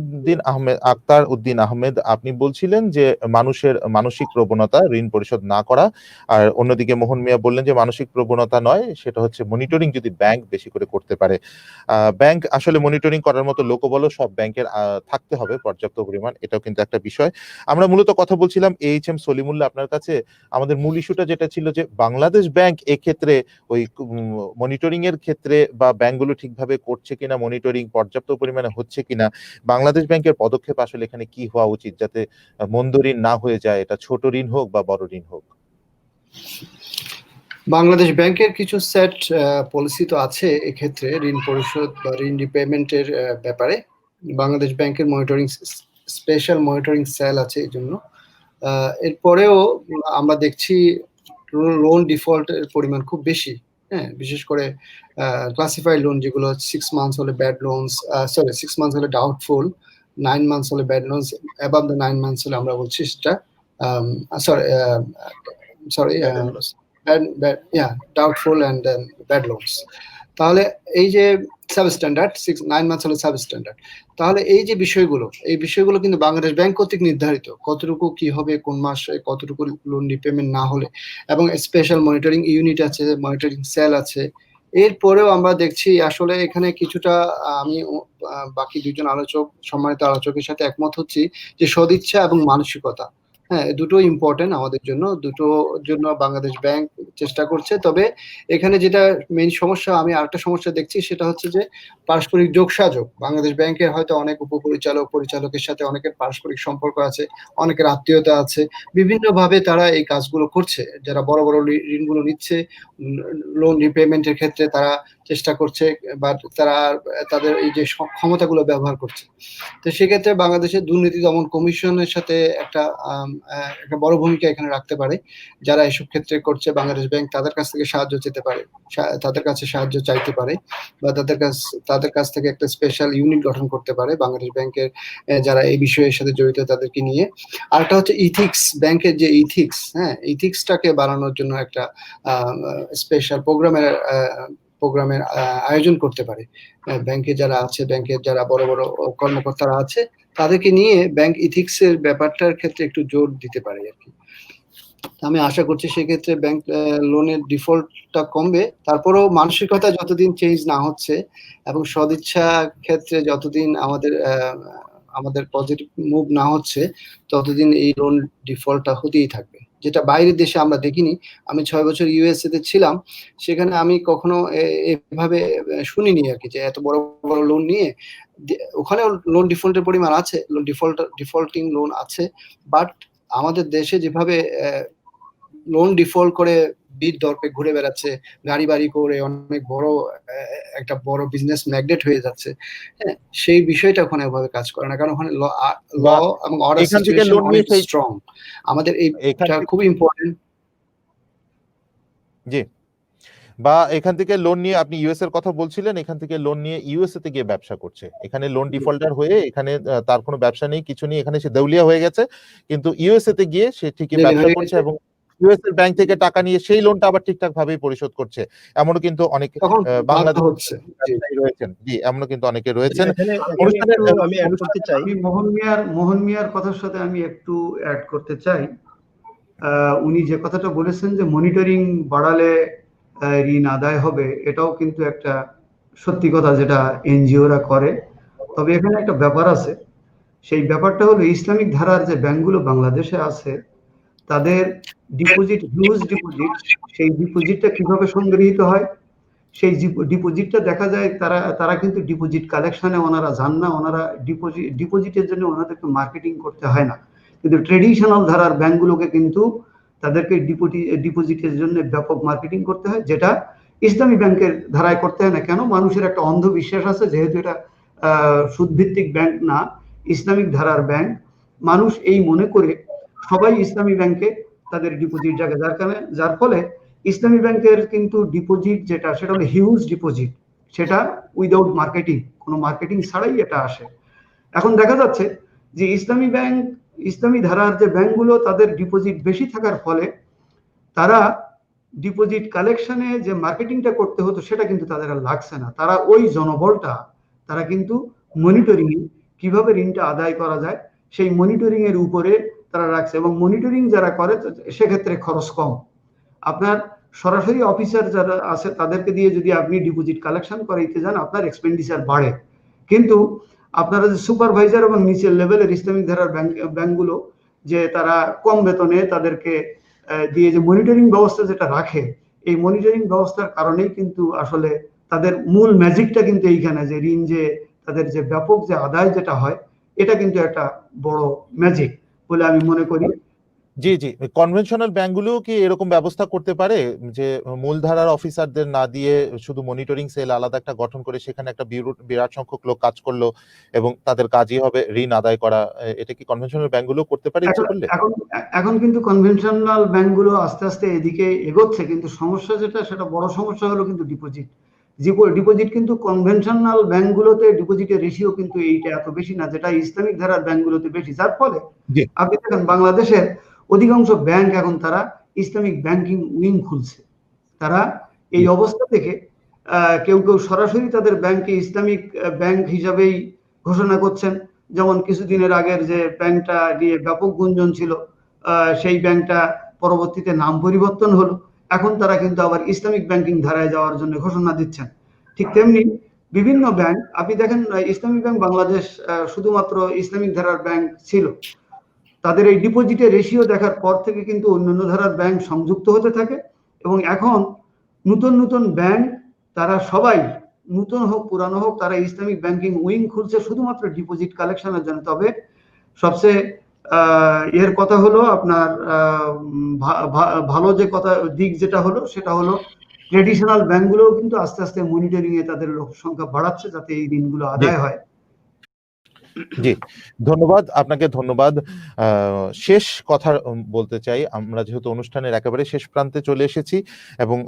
উদ্দিন আহমেদ, আপনি বলছিলেন যে মানুষের মানসিক প্রবণতা ঋণ পরিশোধ না করা, আর অন্যদিকে মোহন মিয়া বললেন যে মানসিক প্রবণতা নয়, সেটা হচ্ছে মনিটরিং যদি ব্যাংক বেশি করে করতে পারে। ব্যাংক আসলে মনিটরিং করার মতো লোকবলও সব ব্যাংকের থাকতে হবে পর্যাপ্ত পরিমাণ, এটাও কিন্তু একটা বিষয়। আমরা মূলত কথা বলছিলাম এইচ.এম. সলিমুল্লাহ আপনার কাছে। আমাদের মূল ইস্যুটা যেটা ছিল যে বাংলাদেশ ব্যাংক এক্ষেত্রে ওই মনিটরিং এর ক্ষেত্রে বা ব্যাংকগুলো ঠিকভাবে করছে কিনা, মনিটরিং পর্যাপ্ত পরিমাণে হচ্ছে কিনা, বাংলাদেশ ব্যাংকের পদক্ষেপ আসলে এখানে কি হওয়া উচিত যাতে মন্দ ঋণ না হয়ে যায়, এটা ছোট ঋণ হোক বা বড় ঋণ হোক। বাংলাদেশ ব্যাংকের কিছু সেট পলিসি তো আছে এক্ষেত্রে ঋণ পরিশোধ বা ঋণ রিপেমেন্টের ব্যাপারে। বাংলাদেশ ব্যাংকের মনিটরিং স্পেশাল মনিটরিং সেল আছে এই জন্য। এরপরেও আমরা দেখছি লোন ডিফল্টের পরিমাণ খুব বেশি, হ্যাঁ, বিশেষ করে ক্লাসিফাইড লোন যেগুলো 6 মান্থস হলে ব্যাড লোনস, 6 মান্থস হলে ডাউটফুল, 9 মান্থস হলে bad loans, above the 9 months হলে আমরা বলছি সেটা ডাউটফুল অ্যান্ড ব্যাড লোনস। তাহলে এই যে সাবস্ট্যান্ডার্ড 9 মান্থস হলে সাবস্ট্যান্ডার্ড, তাহলে এই যে বিষয়গুলো কিন্তু বাংলাদেশ ব্যাংক কর্তৃক নির্ধারিত, কতটুকু কি হবে, কোন মাসে কতটুকু লোন রিপেমেন্ট না হলে, এবং স্পেশাল মনিটরিং ইউনিট আছে, মনিটরিং সেল আছে। এরপরেও আমরা দেখছি আসলে এখানে কিছুটা আমি বাকি দুজন সম্মানিত আলোচকের সাথে একমত হচ্ছি যে সদিচ্ছা এবং মানসিকতা, হ্যাঁ, দুটো ইম্পর্টেন্ট আমাদের জন্য, দুটোর জন্য বাংলাদেশ ব্যাংক চেষ্টা করছে। তবে এখানে যেটা মেইন সমস্যা, আমি আরেকটা সমস্যা দেখছি, সেটা হচ্ছে যে পারস্পরিক যোগসাযোগ। বাংলাদেশ ব্যাংকের হয়তো অনেক পরিচালকের সাথে অনেকের পারস্পরিক সম্পর্ক আছে, অনেকের আত্মীয়তা আছে, বিভিন্নভাবে তারা এই কাজগুলো করছে। যারা বড় বড় ঋণগুলো নিচ্ছে, লোন রিপেমেন্টের ক্ষেত্রে তারা চেষ্টা করছে বা তারা তাদের এই যে ক্ষমতাগুলো ব্যবহার করছে। তো সেক্ষেত্রে বাংলাদেশের দুর্নীতি দমন কমিশনের সাথে একটা বড় ভূমিকা এখানে রাখতে পারে। যারা এসব ক্ষেত্রে করছে, বাংলাদেশ ব্যাংক তাদের কাছ থেকে সাহায্য চেতে পারে, তাদের কাছে সাহায্য চাইতে পারে, বা তাদের কাছ থেকে একটা স্পেশাল ইউনিট গঠন করতে পারে বাংলাদেশ ব্যাংকের যারা এই বিষয়ের সাথে জড়িত তাদেরকে নিয়ে। আরেকটা হচ্ছে ইথিক্স, ব্যাংকের যে ইথিক্স, হ্যাঁ, ইথিক্সটাকে বাড়ানোর জন্য একটা স্পেশাল প্রোগ্রামের আয়োজন করতে পারে। ব্যাংকে যারা আছে, ব্যাংকের যারা বড় বড় কর্মকর্তারা আছে, তাদেরকে নিয়ে ব্যাংক ইথিক্সের ব্যাপারটার ক্ষেত্রে একটু জোর দিতে পারে আর কি। আমি আশা করছি সেক্ষেত্রে ব্যাংক লোনের ডিফল্টটা কমবে। তারপরেও মানসিকতা যতদিন চেঞ্জ না হচ্ছে এবং সদিচ্ছা ক্ষেত্রে যতদিন আমাদের পজিটিভ মুভ না হচ্ছে, ততদিন এই লোন ডিফল্টটা হতেই থাকবে, যেটা বাইরের দেশে আমরা দেখিনি। আমি 6 বছর ইউএসএ তে ছিলাম, সেখানে আমি কখনো এভাবে শুনিনি আর কি, যে এত বড় বড় লোন নিয়ে ওখানেও লোন ডিফল্টের পরিমাণ আছে, ডিফল্টিং লোন আছে, বাট আমাদের দেশে যেভাবে লোন ডিফল্ট করে বীর দর্পে ঘুরে বেড়াচ্ছে, গাড়ি বাড়ি করে অনেক একটা বড় বিজনেস ম্যাগনেট হয়ে যাচ্ছে, হ্যাঁ, সেই বিষয়টা ওখানে ওভাবে কাজ করে না, কারণ ওখানে ল এবং অর্ডার সিচুয়েশন অনেক স্ট্রং। আমাদের এইটা খুব ইম্পর্টেন্ট। জি, বা এখান থেকে লোন নিয়ে আপনি ইউএস এর কথা বলছিলেন, এখান থেকে লোন নিয়ে ইউএসএ তে গিয়ে ব্যবসা করছে, এখানে লোন ডিফল্টার হয়ে এখানে তার কোনো ব্যবসা নেই, কিছু নেই, এখানে সে দেউলিয়া হয়ে গেছে, কিন্তু ইউএসএ তে গিয়ে সে ঠিকই ব্যবসা করছে এবং ইউএস এর ব্যাংক থেকে টাকা নিয়ে সেই লোনটা আবার ঠিকঠাক ভাবেই পরিশোধ করছে। এমনও কিন্তু অনেক বাংলাদেশ রয়েছেন। জি, এমনও কিন্তু অনেকে রয়েছেন। আমি অ্যাড করতে চাই, মোহন মিয়ার কথার সাথে আমি একটু অ্যাড করতে চাই। উনি যে কথাটা বলেছেন যে মনিটরিং বাড়ালে ঋণ আদায় হবে, এটাও কিন্তু একটা সত্যি কথা, যেটা এনজিওরা করে। তবে এখানে একটা ব্যাপার আছে, সেই ব্যাপারটা হলো ইসলামিক ধারার যে ব্যাংকগুলো বাংলাদেশে আছে, তাদের ডিপোজিট, হিউজ ডিপোজিট, সেই ডিপোজিটটা কিভাবে সংগৃহীত হয়, সেই ডিপোজিটটা দেখা যায় তারা কিন্তু ডিপোজিট কালেকশনে ওনারা যান না, ওনারা ডিপোজিটের জন্য ওনাদেরকে মার্কেটিং করতে হয় না। কিন্তু ট্রেডিশনাল ধারার ব্যাংকগুলোকে কিন্তু তাদেরকে ডিপোজিটের জন্য ব্যাপক মার্কেটিং করতে হয়, যেটা ইসলামী ব্যাংকের ধারায় করতে হয় না। কেন? মানুষের একটা অন্ধবিশ্বাস আছে, যেহেতু এটা সুদভিত্তিক ব্যাংক না, ইসলামিক ধারার ব্যাংক, মানুষ এই মনে করে সবাই ইসলামী ব্যাংকে তাদের ডিপোজিট জায়গা, যার ফলে ইসলামী ব্যাংকের কিন্তু ডিপোজিট যেটা, সেটা হলো হিউজ ডিপোজিট, সেটা উইদাউট মার্কেটিং, কোনো মার্কেটিং ছাড়াই এটা আসে। এখন দেখা যাচ্ছে যে ইসলামী ব্যাংক ইসলামী ধারার যে ব্যাংকগুলো তাদের ডিপোজিট বেশি থাকার ফলে তারা ডিপোজিট কালেকশনে যে মার্কেটিংটা করতে হতো সেটা কিন্তু তাদের আর লাগছে না। তারা ওই জনবলটা তারা কিন্তু মনিটরিং কিভাবে ঋণটা আদায় করা যায় সেই মনিটরিং এর উপরে তারা রাখছে, এবং মনিটরিং যারা করে সেক্ষেত্রে খরচ কম। আপনার সরাসরি অফিসার যারা আছে তাদেরকে দিয়ে যদি আপনি ডিপোজিট কালেকশন করাইতে যান আপনার এক্সপেন্ডিচার বাড়ে, কিন্তু আপনারা যে সুপারভাইজার এবং নিচের লেভেলের ইসলামিক ধারার ব্যাংকগুলো যে তারা কম বেতনে তাদেরকে দিয়ে যে মনিটরিং ব্যবস্থা যেটা রাখে, এই মনিটরিং ব্যবস্থার কারণেই কিন্তু আসলে তাদের মূল ম্যাজিকটা কিন্তু এইখানে, যে ঋণ যে তাদের যে ব্যাপক যে আদায় যেটা হয় এটা কিন্তু একটা বড় ম্যাজিক বলে আমি মনে করি। জি, জি। কনভেনশনাল ব্যাংকগুলো কি এরকম ব্যবস্থা করতে পারে যে মূলধারার অফিসারদের না দিয়ে শুধু মনিটরিং সেল আলাদা একটা গঠন করে সেখানে একটা বিরাট সংখ্যক লোক কাজ করলো এবং তাদের কাজই হবে ঋণ আদায় করা? এটা কি কনভেনশনাল ব্যাংকগুলো করতে পারে ইচ্ছে করলে? এখন কিন্তু কনভেনশনাল ব্যাংকগুলো আস্তে আস্তে এদিকে এগোচ্ছে, কিন্তু সমস্যা যেটা সেটা বড় সমস্যা হলো কিন্তু ডিপোজিট। ডিপোজিট কিন্তু কনভেনশনাল ব্যাংকগুলোতে ডিপোজিটের রেশিও কিন্তু এইটা এত বেশি না যেটা ইসলামিক ধারার ব্যাংকগুলোতে বেশি, যার ফলে আপনি দেখেন বাংলাদেশের অধিকাংশ ব্যাংক এখন তারা ইসলামিক ব্যাংকিং উইং খুলছে। তারা এই অবস্থা থেকে কেউ কেউ সরাসরি তাদের ব্যাংকে ইসলামিক ব্যাংক হিসাবেই ঘোষণা করছেন। যেমন কিছুদিনের আগের যে ব্যাংকটা নিয়ে ব্যাপক গুঞ্জন ছিল, সেই ব্যাংকটা পরবর্তীতে নাম পরিবর্তন হলো, এখন তারা কিন্তু আবার ইসলামিক ব্যাংকিং ধারায় যাওয়ার জন্য ঘোষণা দিচ্ছেন। ঠিক তেমনি বিভিন্ন ব্যাংক, আপনি দেখেন ইসলামিক ব্যাংক বাংলাদেশ শুধুমাত্র ইসলামিক ধারার ব্যাংক ছিল, তাদের এই ডিপোজিটের রেশিও দেখার পর থেকে কিন্তু অন্যান্য ধারার ব্যাংক সংযুক্ত হতে থাকে, এবং এখন নতুন নতুন ব্যাংক তারা সবাই নতুন হোক পুরানো হোক তারা ইসলামিক ব্যাংকিং উইং খুলছে শুধুমাত্র ডিপোজিট কালেকশনের জন্য। তবে সবচেয়ে এর কথা হলো আপনার ভালো যে কথা দিক যেটা হলো সেটা হলো ট্রেডিশনাল ব্যাংকগুলোও কিন্তু আস্তে আস্তে মনিটরিং এ তাদের লোক সংখ্যা বাড়াচ্ছে যাতে এই ঋণগুলো আদায় হয়। জি, ধন্যবাদ আপনাকে, ধন্যবাদ। শেষ কথা বলতে চাই, আমরা যেহেতু অনুষ্ঠানের একেবারে শেষ প্রান্তে চলে এসেছি এবং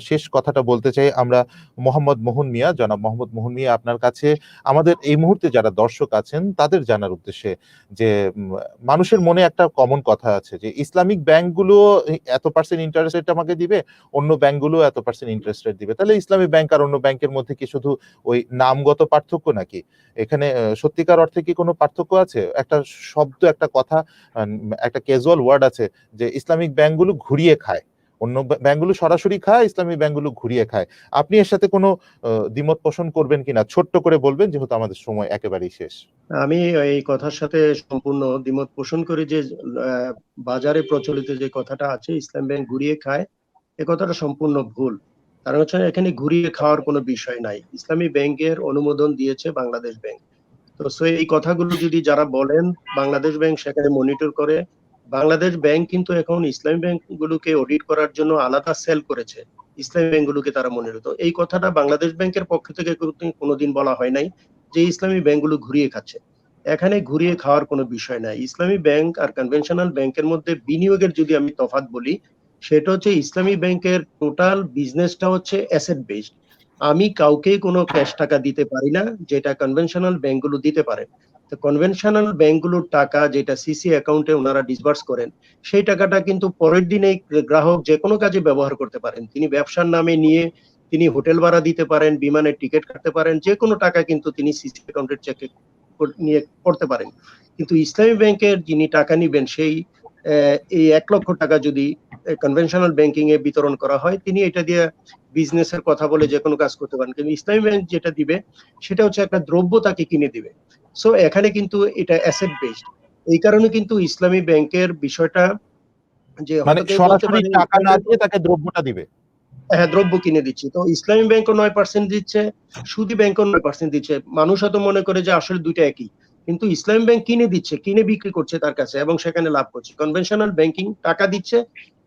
শেষ কথাটা বলতে চাই আমরা মোহাম্মদ মোহন মিয়া, জনাব মোহাম্মদ মোহন মিয়া, আপনার কাছে আমাদের এই মুহূর্তে যারা দর্শক আছেন তাদের জানার উদ্দেশ্যে যে মানুষের মনে একটা কমন কথা আছে যে ইসলামিক ব্যাংকগুলো এত পার্সেন্ট ইন্টারেস্ট রেট আমাকে দিবে, অন্য ব্যাংকগুলো এত পার্সেন্ট ইন্টারেস্ট রেট দিবে, তাহলে ইসলামী ব্যাংক আর অন্য ব্যাংকের মধ্যে কি শুধু ওই নামগত পার্থক্য নাকি? এখানে সত্যিকার অর্থে কি কোনো পার্থক্য আছে? একটা শব্দ, একটা কথা, একটা ক্যাজুয়াল ওয়ার্ড আছে যে ইসলামিক ব্যাংকগুলো ঘুরিয়ে খায়, অন্য ব্যাংকগুলো সরাসরি খায়, ইসলামী ব্যাংকগুলো ঘুরিয়ে খায়। আপনি এর সাথে কোনো দ্বিমত পোষণ করবেন কিনা ছোট্ট করে বলবেন, যেহেতু আমাদের সময় একেবারেই শেষ। আমি এই কথার সাথে সম্পূর্ণ দ্বিমত পোষণ করি যে বাজারে প্রচলিত যে কথাটা আছে ইসলাম ব্যাংক ঘুরিয়ে খায়, এ কথাটা সম্পূর্ণ ভুল। কারণ হচ্ছে এখানে ঘুরিয়ে খাওয়ার কোনো বিষয় নাই। ইসলামী ব্যাংকের অনুমোদন দিয়েছে বাংলাদেশ ব্যাংক। তো এই কথাগুলো যদি যারা বলেন বাংলাদেশ ব্যাংক সেখানে মনিটর করে, বাংলাদেশ ব্যাংক কিন্তু এখন ইসলামী ব্যাংক গুলোকে অডিট করার জন্য আলাদা সেল করেছে, ইসলামী ব্যাংক গুলোকে তারা মনিটর। তো এই কথাটা বাংলাদেশ ব্যাংকের পক্ষ থেকে কোনোদিন বলা হয় নাই যে ইসলামী ব্যাংকগুলো ঘুরিয়ে খাচ্ছে। এখানে ঘুরিয়ে খাওয়ার কোনো বিষয় নাই। ইসলামী ব্যাংক আর কনভেনশনাল ব্যাংকের মধ্যে বিনিয়োগের যদি আমি তফাৎ বলি, সেটা হচ্ছে ইসলামী ব্যাংকের টোটাল বিজনেসটা হচ্ছে অ্যাসেট বেসড। আমি কাউকে কোনো ক্যাশ টাকা দিতে পারি না যেটা কনভেনশনাল ব্যাংকগুলো দিতে পারে। তো কনভেনশনাল ব্যাংকগুলোর টাকা যেটা সিসি অ্যাকাউন্টে ওনারা ডিসবার্স করেন, সেই টাকাটা কিন্তু পরের দিনেই গ্রাহক যে কোনো কাজে ব্যবহার করতে পারেন। তিনি ব্যবসার নামে নিয়ে তিনি হোটেল ভাড়া দিতে পারেন, বিমানের টিকিট কাটতে পারেন, যে কোনো টাকা কিন্তু তিনি সিসি অ্যাকাউন্টের চেকে নিয়ে করতে পারেন। কিন্তু ইসলামী ব্যাংকের যিনি টাকা নিবেন সেই এই 1 লক্ষ টাকা যদি কনভেনশনাল ব্যাংকিং এ বিতরণ করা হয়, তিনি এটা দিয়ে বিজনেসের কথা বলে যে কোনো কাজ করতে পারেন। কিন্তু ইসলামী ব্যাংক যেটা দিবে সেটা হচ্ছে একটা দ্রব্য তাকে কিনে দিবে। সো এখানে কিন্তু এটা অ্যাসেট বেসড। এই কারণে কিন্তু ইসলামী ব্যাংকের বিষয়টা যে মানে সরাসরি টাকা না দিয়ে তাকে দ্রব্যটা দিবে। হ্যাঁ, দ্রব্য কিনে দিচ্ছি। তো ইসলামী ব্যাংকও 9% দিচ্ছে, সুদী ব্যাংকও 9% দিচ্ছে। মানুষ হয়তো মনে করে যে আসলে দুইটা একই, কিন্তু ইসলামী ব্যাংক কিনে দিচ্ছে, কিনে বিক্রি করছে তার কাছে এবং সেখানে লাভ করছে। কনভেনশনাল ব্যাংকিং টাকা দিচ্ছে,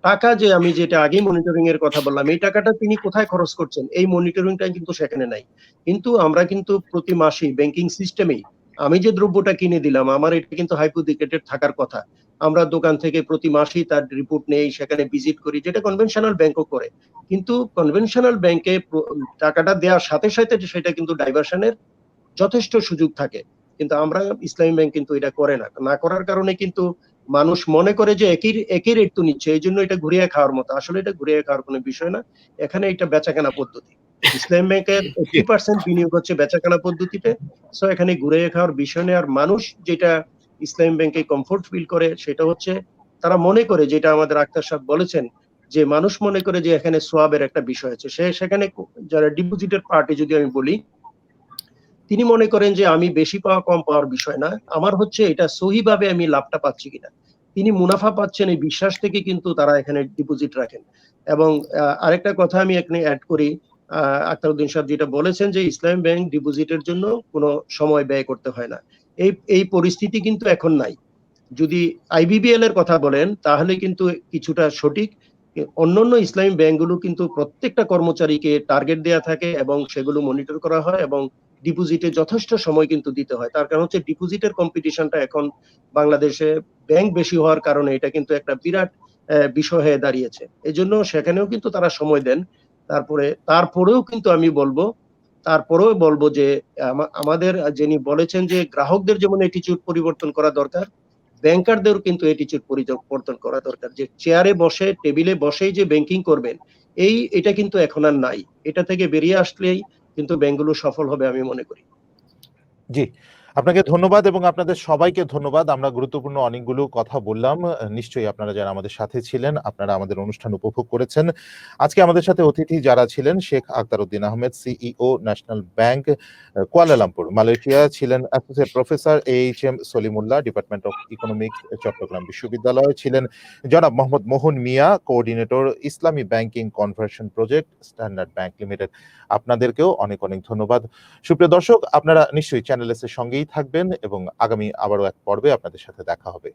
টাকা যে আমি যেটা আগে মনিটরিং এর কথা বললাম, এই টাকাটা তিনি কোথায় খরচ করছেন এই মনিটরিংটা কিন্তু সেখানে নাই। কিন্তু আমরা কিন্তু প্রতি মাসেই ব্যাংকিং সিস্টেমেই আমি যে দ্রব্যটা কিনে দিলাম আমার এটা কিন্তু হাইপোথিকেটেড থাকার কথা। আমরা দোকান থেকে প্রতি মাসেই তার রিপোর্ট নেই, সেখানে ভিজিট করি, যেটা কনভেনশনাল ব্যাংকও করে। কিন্তু কনভেনশনাল ব্যাংকে টাকাটা দেওয়ার সাথে সাথে সেটা কিন্তু ডাইভার্সনের যথেষ্ট সুযোগ থাকে কিন্তু আমরা ইসলামী ব্যাংক কিন্তু এটা করে না। না করার কারণে কিন্তু মানুষ মনে করে যে একই রেট তো নিচ্ছে, এই জন্য এটা ঘুরিয়ে খাওয়ার মতো। আসলে এটা ঘুরিয়ে খাওয়ার কোনো বিষয় না। এখানে এটা বেচাকেনা পদ্ধতি। ইসলামী ব্যাংকের 80% বিনিয়োগ হচ্ছে বেচাকেনা পদ্ধতিতে। সো এখানে ঘুরিয়ে খাওয়ার বিষয় নেই। আর মানুষ যেটা ইসলামী ব্যাংকে কমফোর্ট ফিল করে সেটা হচ্ছে তারা মনে করে, যেটা আমাদের আক্তার সাহেব বলেছেন, যে মানুষ মনে করে যে এখানে সোয়াবের একটা বিষয় আছে। সেখানে যারা ডিপোজিটের পার্টি যদি আমি বলি, তিনি মনে করেন যে আমি বেশি পাওয়া কম পাওয়ার বিষয় না, আমার হচ্ছে এটা সহিভাবে আমি লাভটা পাচ্ছি কিনা। তিনি মুনাফা পাচ্ছেন এই বিশ্বাস থেকে কিন্তু তারা এখানে ডিপোজিট রাখেন। এবং আরেকটা কথা আমি এখানে অ্যাড করি, আখতারউদ্দিন সাহেব যেটা বলেছেন যে ইসলামী ব্যাংক ডিপোজিটের জন্য কোনো সময় ব্যয় করতে হয় না, এই পরিস্থিতি কিন্তু এখন নাই। যদি আইবিবিএল এর কথা বলেন তাহলে কিন্তু কিছুটা সঠিক। অন্যান্য ইসলামী ব্যাংকগুলো কিন্তু প্রত্যেকটা কর্মচারীকে টার্গেট দেয়া থাকে এবং সেগুলো মনিটর করা হয় এবং ডিপোজিটে যথেষ্ট সময় কিন্তু দিতে হয়। তার কারণ হচ্ছে ডিপোজিটের কম্পিটিশনটা এখন বাংলাদেশে ব্যাংক বেশি হওয়ার কারণে এটা কিন্তু একটা বিরাট বিষয় হয়ে দাঁড়িয়েছে। এজন্য সেখানেও কিন্তু তারা সময় দেন। তারপরেও কিন্তু আমি বলবো যে আমাদের যিনি বলেছেন যে গ্রাহকদের যেমন অ্যাটিটিউড পরিবর্তন করা দরকার, ব্যাংকারদেরও কিন্তু অ্যাটিটিউড পরিবর্তন করা দরকার। যে চেয়ারে বসে টেবিলে বসেই যে ব্যাংকিং করবেন, এটা কিন্তু এখন আর নাই। এটা থেকে বেরিয়ে আসলেই কিন্তু ব্যাংকগুলো সফল হবে আমি মনে করি। জি, আপনাকে ধন্যবাদ এবং আপনাদের সবাইকে ধন্যবাদ। আমরা গুরুত্বপূর্ণ অনেকগুলো কথা বললাম। নিশ্চয়ই আপনারা যারা আমাদের সাথে ছিলেন, আপনারা আমাদের অনুষ্ঠান উপভোগ করেছেন। আজকে আমাদের সাথে অতিথি যারা ছিলেন, Sheikh Akhtaruddin Ahmed, CEO, national bank, Kuala Lumpur, Malaysia, ছিলেন associate professor AHM Salimullah, department of economics, Chittagong বিশ্ববিদ্যালয়, ছিলেন জনাব মোহাম্মদ মোহন মিয়া, কোঅর্ডিনেটর, ইসলামী banking conversion project, standard bank limited. আপনাদেরকেও অনেক ধন্যবাদ। সুপ্রিয় দর্শক, আপনারা নিশ্চয়ই চ্যানেল এস এর সঙ্গেই থাকবেন এবং আগামী আবারও এক পর্বে আপনাদের সাথে দেখা হবে।